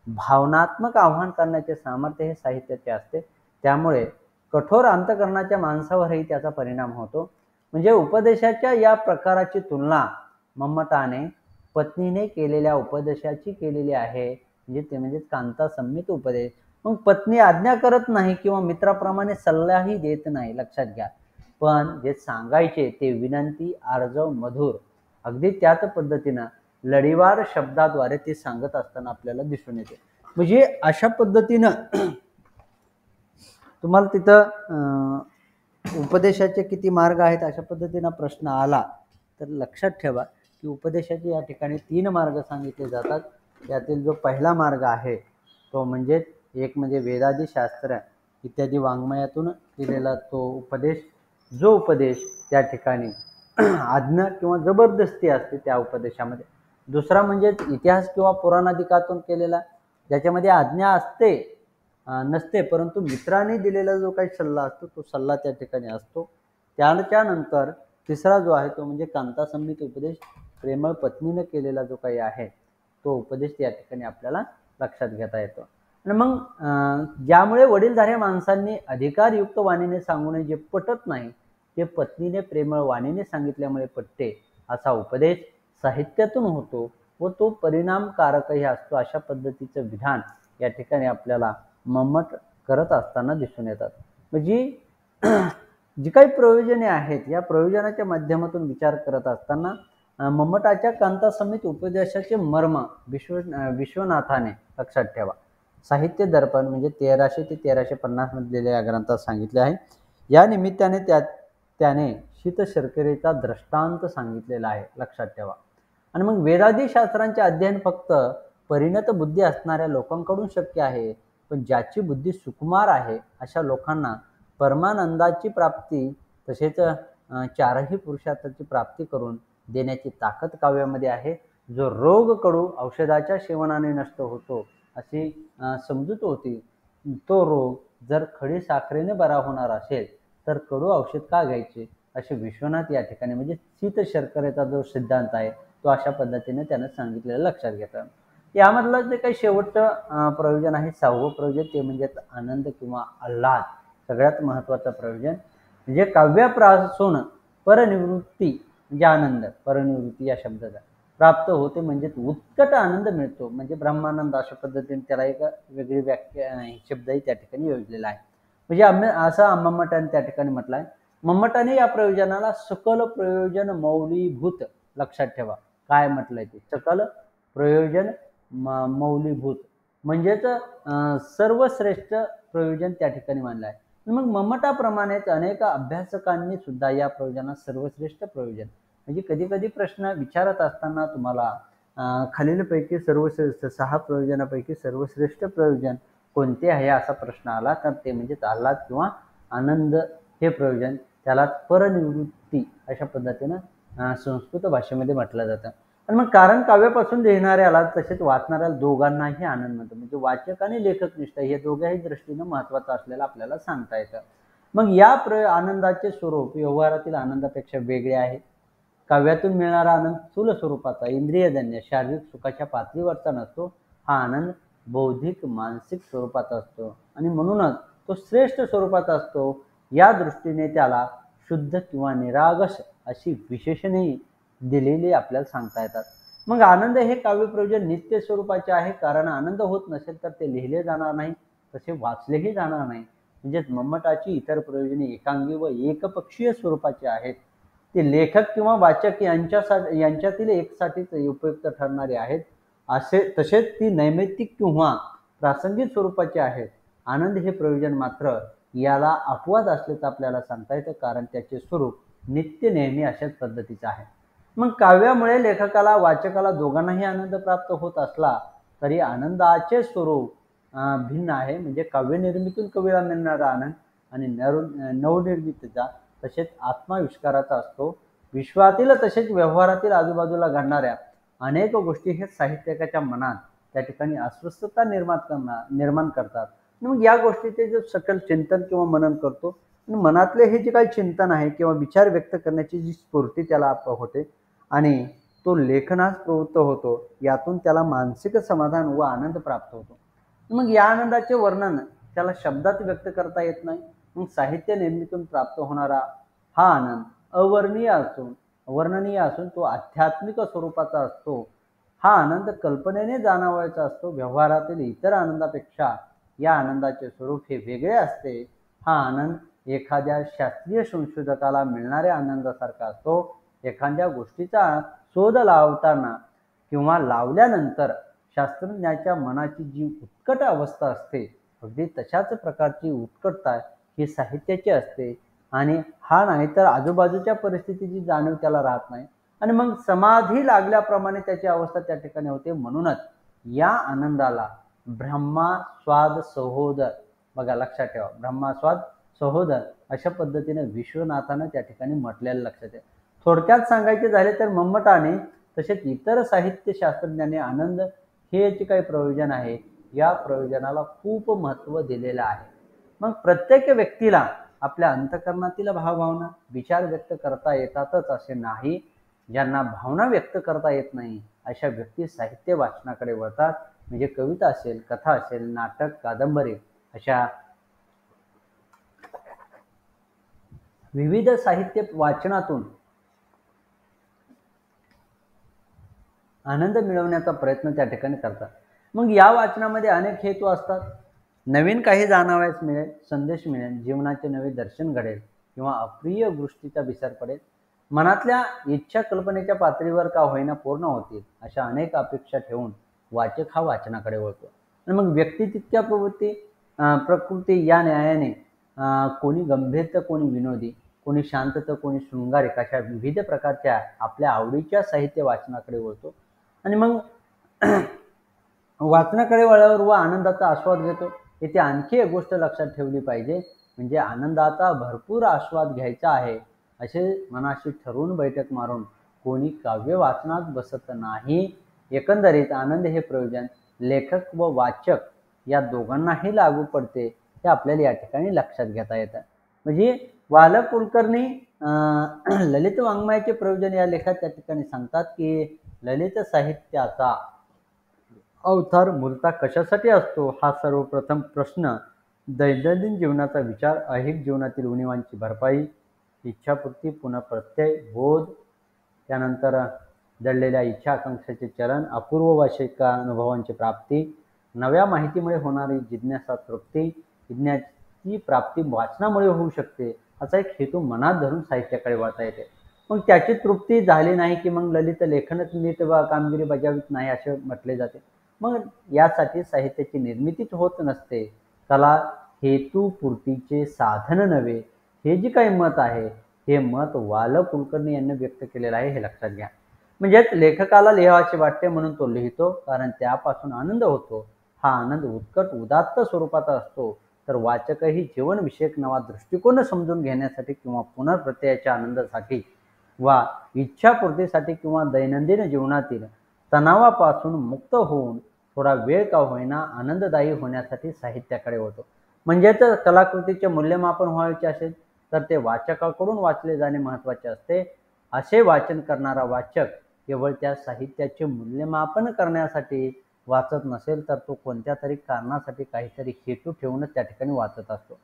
भावनात्मक आव्हान करण्याचे सामर्थ्य हे साहित्याचे असते. त्यामुळे कठोर अंतःकरणाच्या माणसावरही त्याचा परिणाम होतो. म्हणजे उपदेशाच्या या प्रकाराची तुलना मम्मटाने पत्नीने केलेल्या उपदेशाची केलेली आहे. म्हणजे ते म्हणजे कांता संहित उपदेश. मग पत्नी आज्ञा करत नाही किंवा मित्राप्रमाणे सल्लाही देत नाही, लक्षात घ्या, पण जे सांगायचे ते विनंती, आर्जव, मधुर अगदी त्याच पद्धतीनं लढीवार शब्दाद्वारे ते सांगत असताना आपल्याला दिसून येते. म्हणजे अशा पद्धतीनं तुम्हाला तिथं उपदेशाचे किती मार्ग आहेत अशा पद्धतीनं प्रश्न आला तर लक्षात ठेवा की उपदेशाचे या ठिकाणी 3 मार्ग सांगितले जातात. त्यातील जो पहिला मार्ग आहे तो म्हणजे एक म्हणजे वेदादी शास्त्र इत्यादी वाङ्मयातून दिलेला तो उपदेश, जो उपदेश त्या ठिकाणी आज्ञा किंवा जबरदस्ती असते त्या उपदेशामध्ये. दुसरा म्हणजे इतिहास किंवा पुराणादिकातून केलेला, ज्याच्यामध्ये आज्ञा असते नसते, परंतु मित्रांनी दिलेला जो काही सल्ला असतो तो सल्ला त्या ठिकाणी असतो. त्यानंतर तिसरा जो आहे तो म्हणजे कांता संहित उपदेश, प्रेमळ पत्नीने केलेला जो काही आहे तो उपदेश या ठिकाणी आपल्याला लक्षात घेता येतो. आणि मग ज्यामुळे वडीलधाऱ्या माणसांनी अधिकारयुक्त वाणीने सांगू नये, जे पटत नाही ते पत्नीने प्रेमळ वाणीने सांगितल्यामुळे पटते असा उपदेश साहित्यातून होतो व तो परिणामकारकही असतो. अशा पद्धतीचं विधान या ठिकाणी आपल्याला मम्मट करत असताना दिसून येतात. म्हणजे जी काही प्रयोजने आहेत या प्रयोजनाच्या माध्यमातून विचार करत असताना मम्मटाच्या कांतासमेत उपदेशाचे मर्म विश्वनाथाने लक्षात ठेवा. साहित्य दर्पण म्हणजे 1300 ते 1350 मधलेल्या या ग्रंथात सांगितले आहे. या निमित्ताने त्याने शीतशर्करेचा दृष्टांत सांगितलेला आहे, लक्षात ठेवा. आणि मग वेदादी शास्त्रांचे अध्ययन फक्त परिणत बुद्धी असणाऱ्या लोकांकडून शक्य आहे, पण ज्याची बुद्धी सुकुमार आहे अशा लोकांना परमानंदाची प्राप्ती तसेच चारही पुरुषार्थाची प्राप्ती करून देण्याची ताकद काव्यामध्ये आहे. जो रोग कडू औषधाच्या सेवनाने नष्ट होतो अशी समजूत होती, तो रोग जर खडी साखरेने बरा होणार असेल तर कडू औषध का घ्यायचे, असे विश्वनाथ या ठिकाणी म्हणजे शीतशर्करेचा जो सिद्धांत आहे तो अशा पद्धतीने त्यानं सांगितलेलं लक्षात घेतात. यामधलं जे काही शेवटचं प्रयोजन आहे, 6वं प्रयोजन, ते म्हणजे आनंद किंवा आल्हाद. सगळ्यात महत्त्वाचं प्रयोजन म्हणजे काव्यापासून परनिवृत्ती म्हणजे आनंद, परनिवृत्ती या शब्दाचा प्राप्त होते म्हणजे उत्कट आनंद मिळतो, म्हणजे ब्रह्मानंद. अशा पद्धतीने त्याला एक वेगळी व्याख्या शब्दही त्या ठिकाणी योजलेला आहे. म्हणजे असं मम्मटाने त्या ठिकाणी म्हटलं आहे. मम्मटाने या प्रयोजनाला सकल प्रयोजन मौलीभूत, लक्षात ठेवा काय म्हटलंय ते, सकल प्रयोजन मौलीभूत म्हणजेच सर्वश्रेष्ठ प्रयोजन त्या ठिकाणी मानलं आहे. मग मम्मटाप्रमाणेच अनेक अभ्यासकांनी सुद्धा या प्रयोजनात सर्वश्रेष्ठ प्रयोजन म्हणजे कधी कधी प्रश्न विचारत असताना तुम्हाला खालीलपैकी सर्वश्रेष्ठ 6 प्रयोजनापैकी सर्वश्रेष्ठ प्रयोजन कोणते आहे असा प्रश्न आला तर ते म्हणजे आल्हाद किंवा आनंद हे प्रयोजन, त्याला परनिवृत्ती अशा पद्धतीनं संस्कृत भाषेमध्ये म्हटलं जातं. आणि मग कारण काव्यापासून लिहिणाऱ्याला तसेच वाचणाऱ्याला दोघांनाही आनंद मिळतो, म्हणजे वाचक आणि लेखक निष्ठा हे दोघ्याही दृष्टीनं महत्त्वाचं असलेलं आपल्याला सांगता येतं. मग या आनंदाचे स्वरूप व्यवहारातील आनंदापेक्षा वेगळे आहे. काव्यातून मिळणारा आनंद स्थूल स्वरूपाचा, इंद्रियजन्य, शारीरिक सुखाच्या पातळीवरचा नसतो. हा आनंद बौद्धिक मानसिक स्वरूपाचा असतो आणि म्हणूनच तो श्रेष्ठ स्वरूपाचा असतो. या दृष्टीने त्याला शुद्ध किंवा निरागस अशी विशेषणेही दिलेली आपल्याला सांगता येतात. मग आनंद हे काव्य प्रयोजन नित्य स्वरूपाचे आहे, कारण आनंद होत नसेल तर ते लिहिले जाणार नाही, तसे वाचलेही जाणार नाही. म्हणजेच मम्मटाची इतर प्रयोजने एकांगी व एकपक्षीय स्वरूपाचे आहेत. ते लेखक किंवा वाचक यांच्यातील एकसाठीच उपयुक्त ठरणारे आहेत. तसेच ती नैमित्तिक किंवा प्रासंगिक स्वरूपाचे आहेत. आनंद हे प्रयोजन मात्र याला अपवाद असल्याचं आपल्याला सांगता येतं, कारण त्याचे स्वरूप नित्य नेहमी अशाच पद्धतीचं आहे. मग काव्यामुळे लेखकाला वाचकाला दोघांनाही आनंद प्राप्त होत असला तरी आनंदाचे स्वरूप भिन्न आहे. म्हणजे काव्यनिर्मितीतून कवीला मिळणारा आनंद आणि नवनिर्मितीचा तसेच आत्माविष्काराचा असतो. विश्वातील तसेच व्यवहारातील आजूबाजूला घडणाऱ्या अनेक गोष्टी हे साहित्यकाच्या मनात त्या ठिकाणी अस्वस्थता निर्माण करतात. मग या गोष्टीचे जे सकल चिंतन किंवा मनन करतो, मनातले हे जे काही चिंतन आहे किंवा विचार व्यक्त करण्याची जी स्फूर्ती त्याला होते आणि तो लेखनास प्रवृत्त होतो, यातून त्याला मानसिक समाधान व आनंद प्राप्त होतो. मग या आनंदाचे वर्णन त्याला शब्दात व्यक्त करता येत नाही. मग साहित्य निर्मितीतून प्राप्त होणारा हा आनंद अवर्णनीय असून तो आध्यात्मिक स्वरूपाचा असतो. हा आनंद कल्पनेने जाणवायचा असतो. व्यवहारातील इतर आनंदापेक्षा या आनंदाचे स्वरूप हे वेगळे असते. हा आनंद एखाद्या शास्त्रीय संशोधकाला मिळणाऱ्या आनंदासारखा असतो. एखाद्या गोष्टीचा शोध लावताना किंवा लावल्यानंतर शास्त्रज्ञाच्या मनाची जी उत्कट अवस्था असते, अगदी तशाच प्रकारची उत्कटता ही साहित्याची असते. आणि हा नाही तर आजूबाजूच्या परिस्थितीची जाणीव त्याला राहत नाही आणि मग समाधी लागल्याप्रमाणे त्याची अवस्था त्या ठिकाणी होते. म्हणूनच या आनंदाला ब्रह्मास्वाद सहोदर, बघा लक्षात ठेवा, ब्रह्मास्वाद सहोदर अशा पद्धतीने विश्वनाथानं त्या ठिकाणी म्हटलेलं लक्षात आहे. थोडक्यात सांगायचे झाले तर मम्मटाने तसेच इतर साहित्य शास्त्रज्ञांनी आनंद हे जे काही प्रयोजन आहे या प्रयोजनाला खूप महत्त्व दिलेलं आहे. मग प्रत्येक व्यक्तीला आपल्या अंतःकरणातील भावभावना विचार व्यक्त करता येतातच असे नाही. ज्यांना भावना व्यक्त करता येत नाही अशा व्यक्ती साहित्य वाचनाकडे वळतात. म्हणजे कविता असेल, कथा असेल, नाटक, कादंबरी अशा विविध साहित्य वाचनातून आनंद मिळवण्याचा प्रयत्न त्या ठिकाणी करतात. मग या वाचनामध्ये अनेक हेतू असतात. नवीन काही जाणावयास मिळेल, संदेश मिळेल, जीवनाचे नवे दर्शन घडेल किंवा अप्रिय गोष्टीचा विसर पडेल, मनातल्या इच्छा कल्पनेच्या पातळीवर का होईना पूर्ण होतील, अशा अनेक अपेक्षा ठेवून वाचक हा वाचनाकडे वळतो. आणि मग व्यक्ती तितक्या प्रकृती या न्यायाने कोणी गंभीर तर कोणी विनोदी, कोणी शांत तर कोणी शृंगारिक, अशा विविध प्रकारच्या आपल्या आवडीच्या साहित्य वाचनाकडे वळतो. आणि मग वाचनाकडे वळल्यावर व आनंदाचा आस्वाद घेतो. इथे आणखी एक गोष्ट लक्षात ठेवली पाहिजे, म्हणजे आनंदाचा भरपूर आस्वाद घ्यायचा आहे असे मनाशी ठरवून बैठक मारून कोणी काव्य वाचनात बसत नाही. एकंदरीत आनंद हे प्रयोजन लेखक व वाचक या दोघांनाही लागू पडते, हे आपल्याला या ठिकाणी लक्षात घेता येतं. म्हणजे वाल कुलकर्णी ललित वाङ्मयाचे प्रयोजन या लेखात त्या ठिकाणी सांगतात की ललित साहित्याचा अवतार मूलतः कशासाठी असतो, हा सर्वप्रथम प्रश्न दैनंदिन जीवनाचा विचार, ऐहिक जीवनातील उणिवांची भरपाई, इच्छापूर्ती, पुनःप्रत्यय, बोध, त्यानंतर दडलेल्या इच्छा आकांक्षाचे चलन, अपूर्व वार्षिक अनुभवांची प्राप्ती, नव्या माहितीमुळे होणारी जिज्ञासा तृप्ती, विज्ञानाची प्राप्ती वाचनामुळे होऊ शकते, असा एक हेतू मनात धरून साहित्याकडे वळता येते. मग त्याची तृप्ती झाली नाही की मग ललित लेखनच नीट कामगिरी बजावित नाही असे म्हटले जाते. मग यासाठी साहित्याची निर्मितीच होत नसते. कला हेतुपूर्तीचे साधन नव्हे, हे जे काही मत आहे हे मत वाल कुलकर्णी यांनी व्यक्त केलेलं आहे, हे लक्षात घ्या. म्हणजेच लेखकाला लिहावासे वाटते म्हणून तो लिहितो, कारण त्यापासून आनंद होतो. हा आनंद उत्कट उदात्त स्वरूपाचा असतो. तर वाचकही जीवनविषयक नवा दृष्टिकोन समजून घेण्यासाठी किंवा पुनर्प्रत्ययाच्या आनंदासाठी वा इच्छापूर्तीसाठी किंवा दैनंदिन जीवनातील तणावापासून मुक्त होऊन थोडा वेळ का होईना आनंददायी होण्यासाठी साहित्याकडे होतो. म्हणजे तर कलाकृतीचे मूल्यमापन व्हायचे असेल तर ते वाचकाकडून वाचले जाणे महत्त्वाचे असते. असे वाचन करणारा वाचक केवळ त्या साहित्याचे मूल्यमापन करण्यासाठी वाचत नसेल, तर तो कोणत्या तरी कारणासाठी काहीतरी हेतू ठेवूनच त्या ठिकाणी वाचत असतो.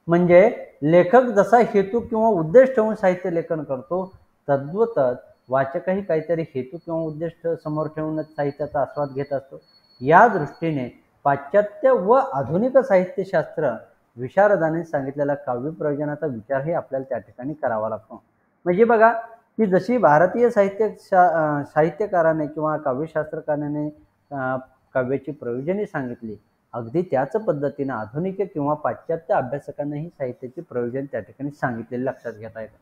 म्हणजे लेखक जसा हेतू किंवा उद्देश ठेवून साहित्य लेखन करतो, तद्वतच वाचकही काहीतरी हेतू किंवा उद्देश समोर ठेवूनच साहित्याचा आस्वाद घेत असतो. या दृष्टीने पाश्चात्य व आधुनिक साहित्यशास्त्र विशारदाने सांगितलेला काव्य प्रयोजनाचा विचारही आपल्याला त्या ठिकाणी करावा लागतो. म्हणजे बघा की जशी भारतीय साहित्यकाराने किंवा काव्यशास्त्रकाराने काव्याची प्रयोजने सांगितली, अगदी त्याच पद्धतीने आधुनिक किंवा पाश्चात्य अभ्यासकांनाही साहित्याची प्रयोजन त्या ठिकाणी सांगितलेले लक्षात घेता येतं.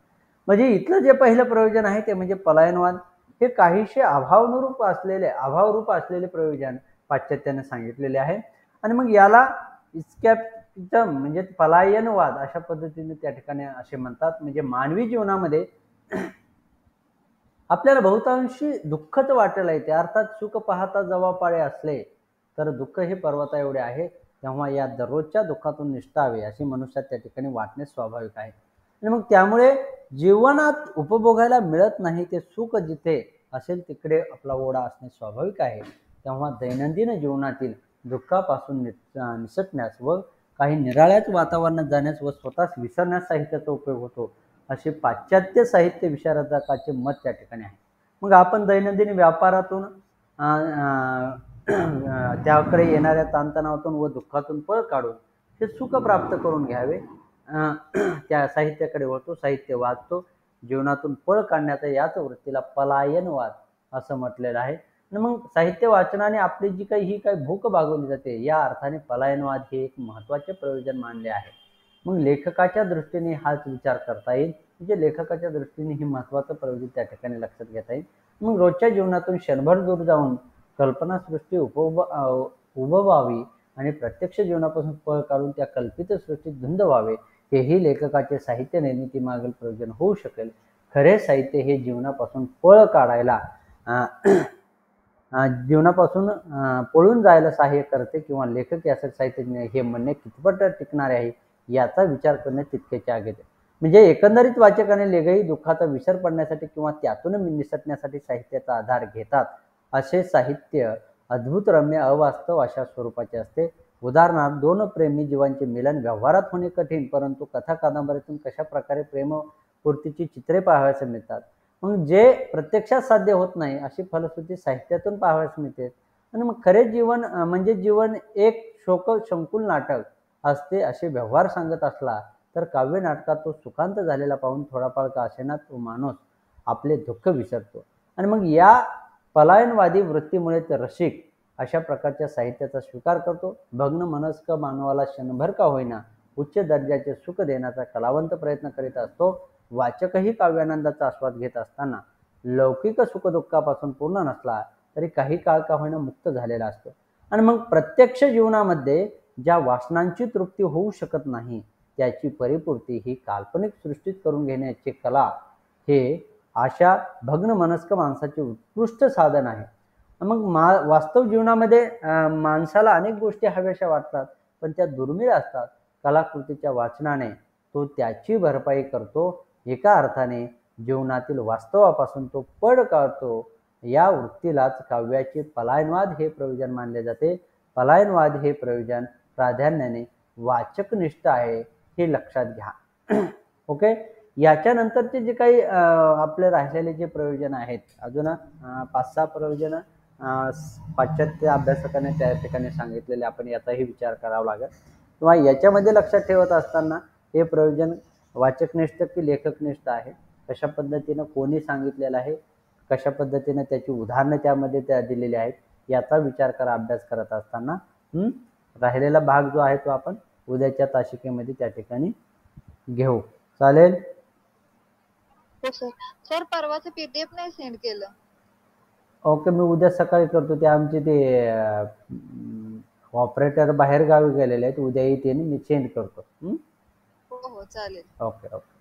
म्हणजे इथलं जे पहिलं प्रयोजन आहे ते म्हणजे पलायनवाद, हे काहीशे अभावरूप असलेले प्रयोजन पाश्चात्याने सांगितलेले आहे. आणि मग याला इस्कॅपिझम म्हणजे पलायनवाद अशा पद्धतीने त्या ठिकाणी असे म्हणतात. म्हणजे मानवी जीवनामध्ये आपल्याला बहुतांशी दुःखच वाटायला येते. अर्थात सुख पाहता जवा पाळे असले तर दुःख हे पर्वता एवढे आहे, तेव्हा या दररोजच्या दुःखातून निष्ठावे असे मनुष्यात त्या ठिकाणी वाटणे स्वाभाविक आहे. आणि मग त्यामुळे जीवनात उपभोगायला मिळत नाही ते सुख जिथे असेल तिकडे आपला ओढा असणे स्वाभाविक आहे. तेव्हा दैनंदिन जीवनातील दुःखापासून निसटण्यास व काही निराळ्याच वातावरणात जाण्यास व स्वतःच विसरण्यास साहित्याचा उपयोग होतो, असे पाश्चात्य साहित्य विशारदाकाचे मत त्या ठिकाणी आहे. मग आपण दैनंदिन व्यापारातून त्याकडे येणाऱ्या ताणतणावातून व दुःखातून पळ काढून ते सुख प्राप्त करून घ्यावे, त्या साहित्याकडे वळतो, साहित्य वाचतो. जीवनातून पळ काढण्याचा याच वृत्तीला पलायनवाद असं म्हटलेलं आहे. आणि मग साहित्य वाचनाने आपली जी काही भूक भागवली जाते, या अर्थाने पलायनवाद हे एक महत्त्वाचे प्रयोजन मानले आहे. मग लेखकाच्या दृष्टीने हाच विचार करता येईल, म्हणजे लेखकाच्या दृष्टीने हे महत्त्वाचं प्रयोजन त्या ठिकाणी लक्षात घेता येईल. मग रोजच्या जीवनातून क्षणभर दूर जाऊन कल्पनासृष्टी उभवावी आणि प्रत्यक्ष जीवनापासून पळ काढून त्या कल्पित सृष्टीत धुंद व्हावे, हेही लेखकाचे साहित्य निर्मिती मागील प्रयोजन होऊ शकेल. खरे साहित्य हे जीवनापासून पळ काढायला जीवनापासून पळून जायला सहाय्य करते किंवा लेखक यासाठी साहित्य हे म्हणणे कितपत टिकणारे आहे याचा विचार करणे तितकेच आगेते. म्हणजे एकंदरीत वाचकाने लेखही दुःखाचा विसर पडण्यासाठी किंवा त्यातून निसटण्यासाठी साहित्याचा आधार घेतात. असे साहित्य अद्भुत रम्य अवास्तव अशा स्वरूपाचे असते. उदाहरणार्थ दोन प्रेमी जीवांचे मिलन व्यवहारात होणे कठीण, परंतु कथा कादंबरीतून कशा प्रकारे प्रेमपूर्तीची चित्रे पाहावयास मिळतात. मग जे प्रत्यक्षात साध्य होत नाही अशी फलश्रुती साहित्यातून पाहावयास मिळते. आणि मग खरे जीवन म्हणजे जीवन एक शोक संकुल नाटक असते असे व्यवहार सांगत असला तर काव्य नाटकात तो सुखांत झालेला पाहून थोडाफार का असेना तो माणूस आपले दुःख विसरतो. आणि मग या पलायनवादी वृत्तीमुळे ते रसिक अशा प्रकारच्या साहित्याचा स्वीकार करतो. भग्न मनस्क मानवाला क्षणभर का होईना उच्च दर्जाचे सुख देण्याचा कलावंत प्रयत्न करीत असतो. वाचकही काव्यानंदाचा आस्वाद घेत असताना लौकिक सुखदुःखापासून पूर्ण नसला तरी काही काळ का होईना मुक्त झालेला असतो. आणि मग प्रत्यक्ष जीवनामध्ये ज्या वासनांची तृप्ती होऊ शकत नाही त्याची परिपूर्ती ही काल्पनिक सृष्टीत करून घेण्याची कला हे अशा भग्न मनस्क माणसाचे उत्कृष्ट साधन आहे. मग वास्तव जीवनामध्ये माणसाला अनेक गोष्टी हव्याशा वाटतात, पण त्या दुर्मिळ असतात. कलाकृतीच्या वाचनाने तो त्याची भरपाई करतो. एका अर्थाने जीवनातील वास्तवापासून तो पळ काढतो. या वृत्तीलाच काव्याचे पलायनवाद हे प्रयोजन मानले जाते. पलायनवाद हे प्रयोजन प्राधान्याने वाचकनिष्ठ आहे हे लक्षात घ्या. ओके, याच्यानंतरचे जे काही आपले राहिलेले जे प्रयोजन आहेत, अजून 5-6 प्रयोजन पाश्चात्य अभ्यासकाने त्या ठिकाणी सांगितलेले, आपण याचाही विचार करावा लागेल. किंवा याच्यामध्ये लक्षात ठेवत असताना हे प्रयोजन वाचकनिष्ठ की लेखकनिष्ठ आहे, कशा पद्धतीनं कोणी सांगितलेलं आहे, कशा पद्धतीने त्याची उदाहरणं त्यामध्ये त्या दिलेली आहेत, याचा विचार करा अभ्यास करत असताना. राहिलेला भाग जो आहे तो आपण उद्याच्या तासिकेमध्ये त्या ठिकाणी घेऊ. चालेल? हो सर. सर परवाचं पीडीएफ नाही सेंड केलं. ओके, मी उद्या सकाळी करतो. ते आमचे ते ऑपरेटर बाहेर गावी गेलेले आहेत, उद्या येते मी सेंड करतो. हो हो चालेल. Okay okay.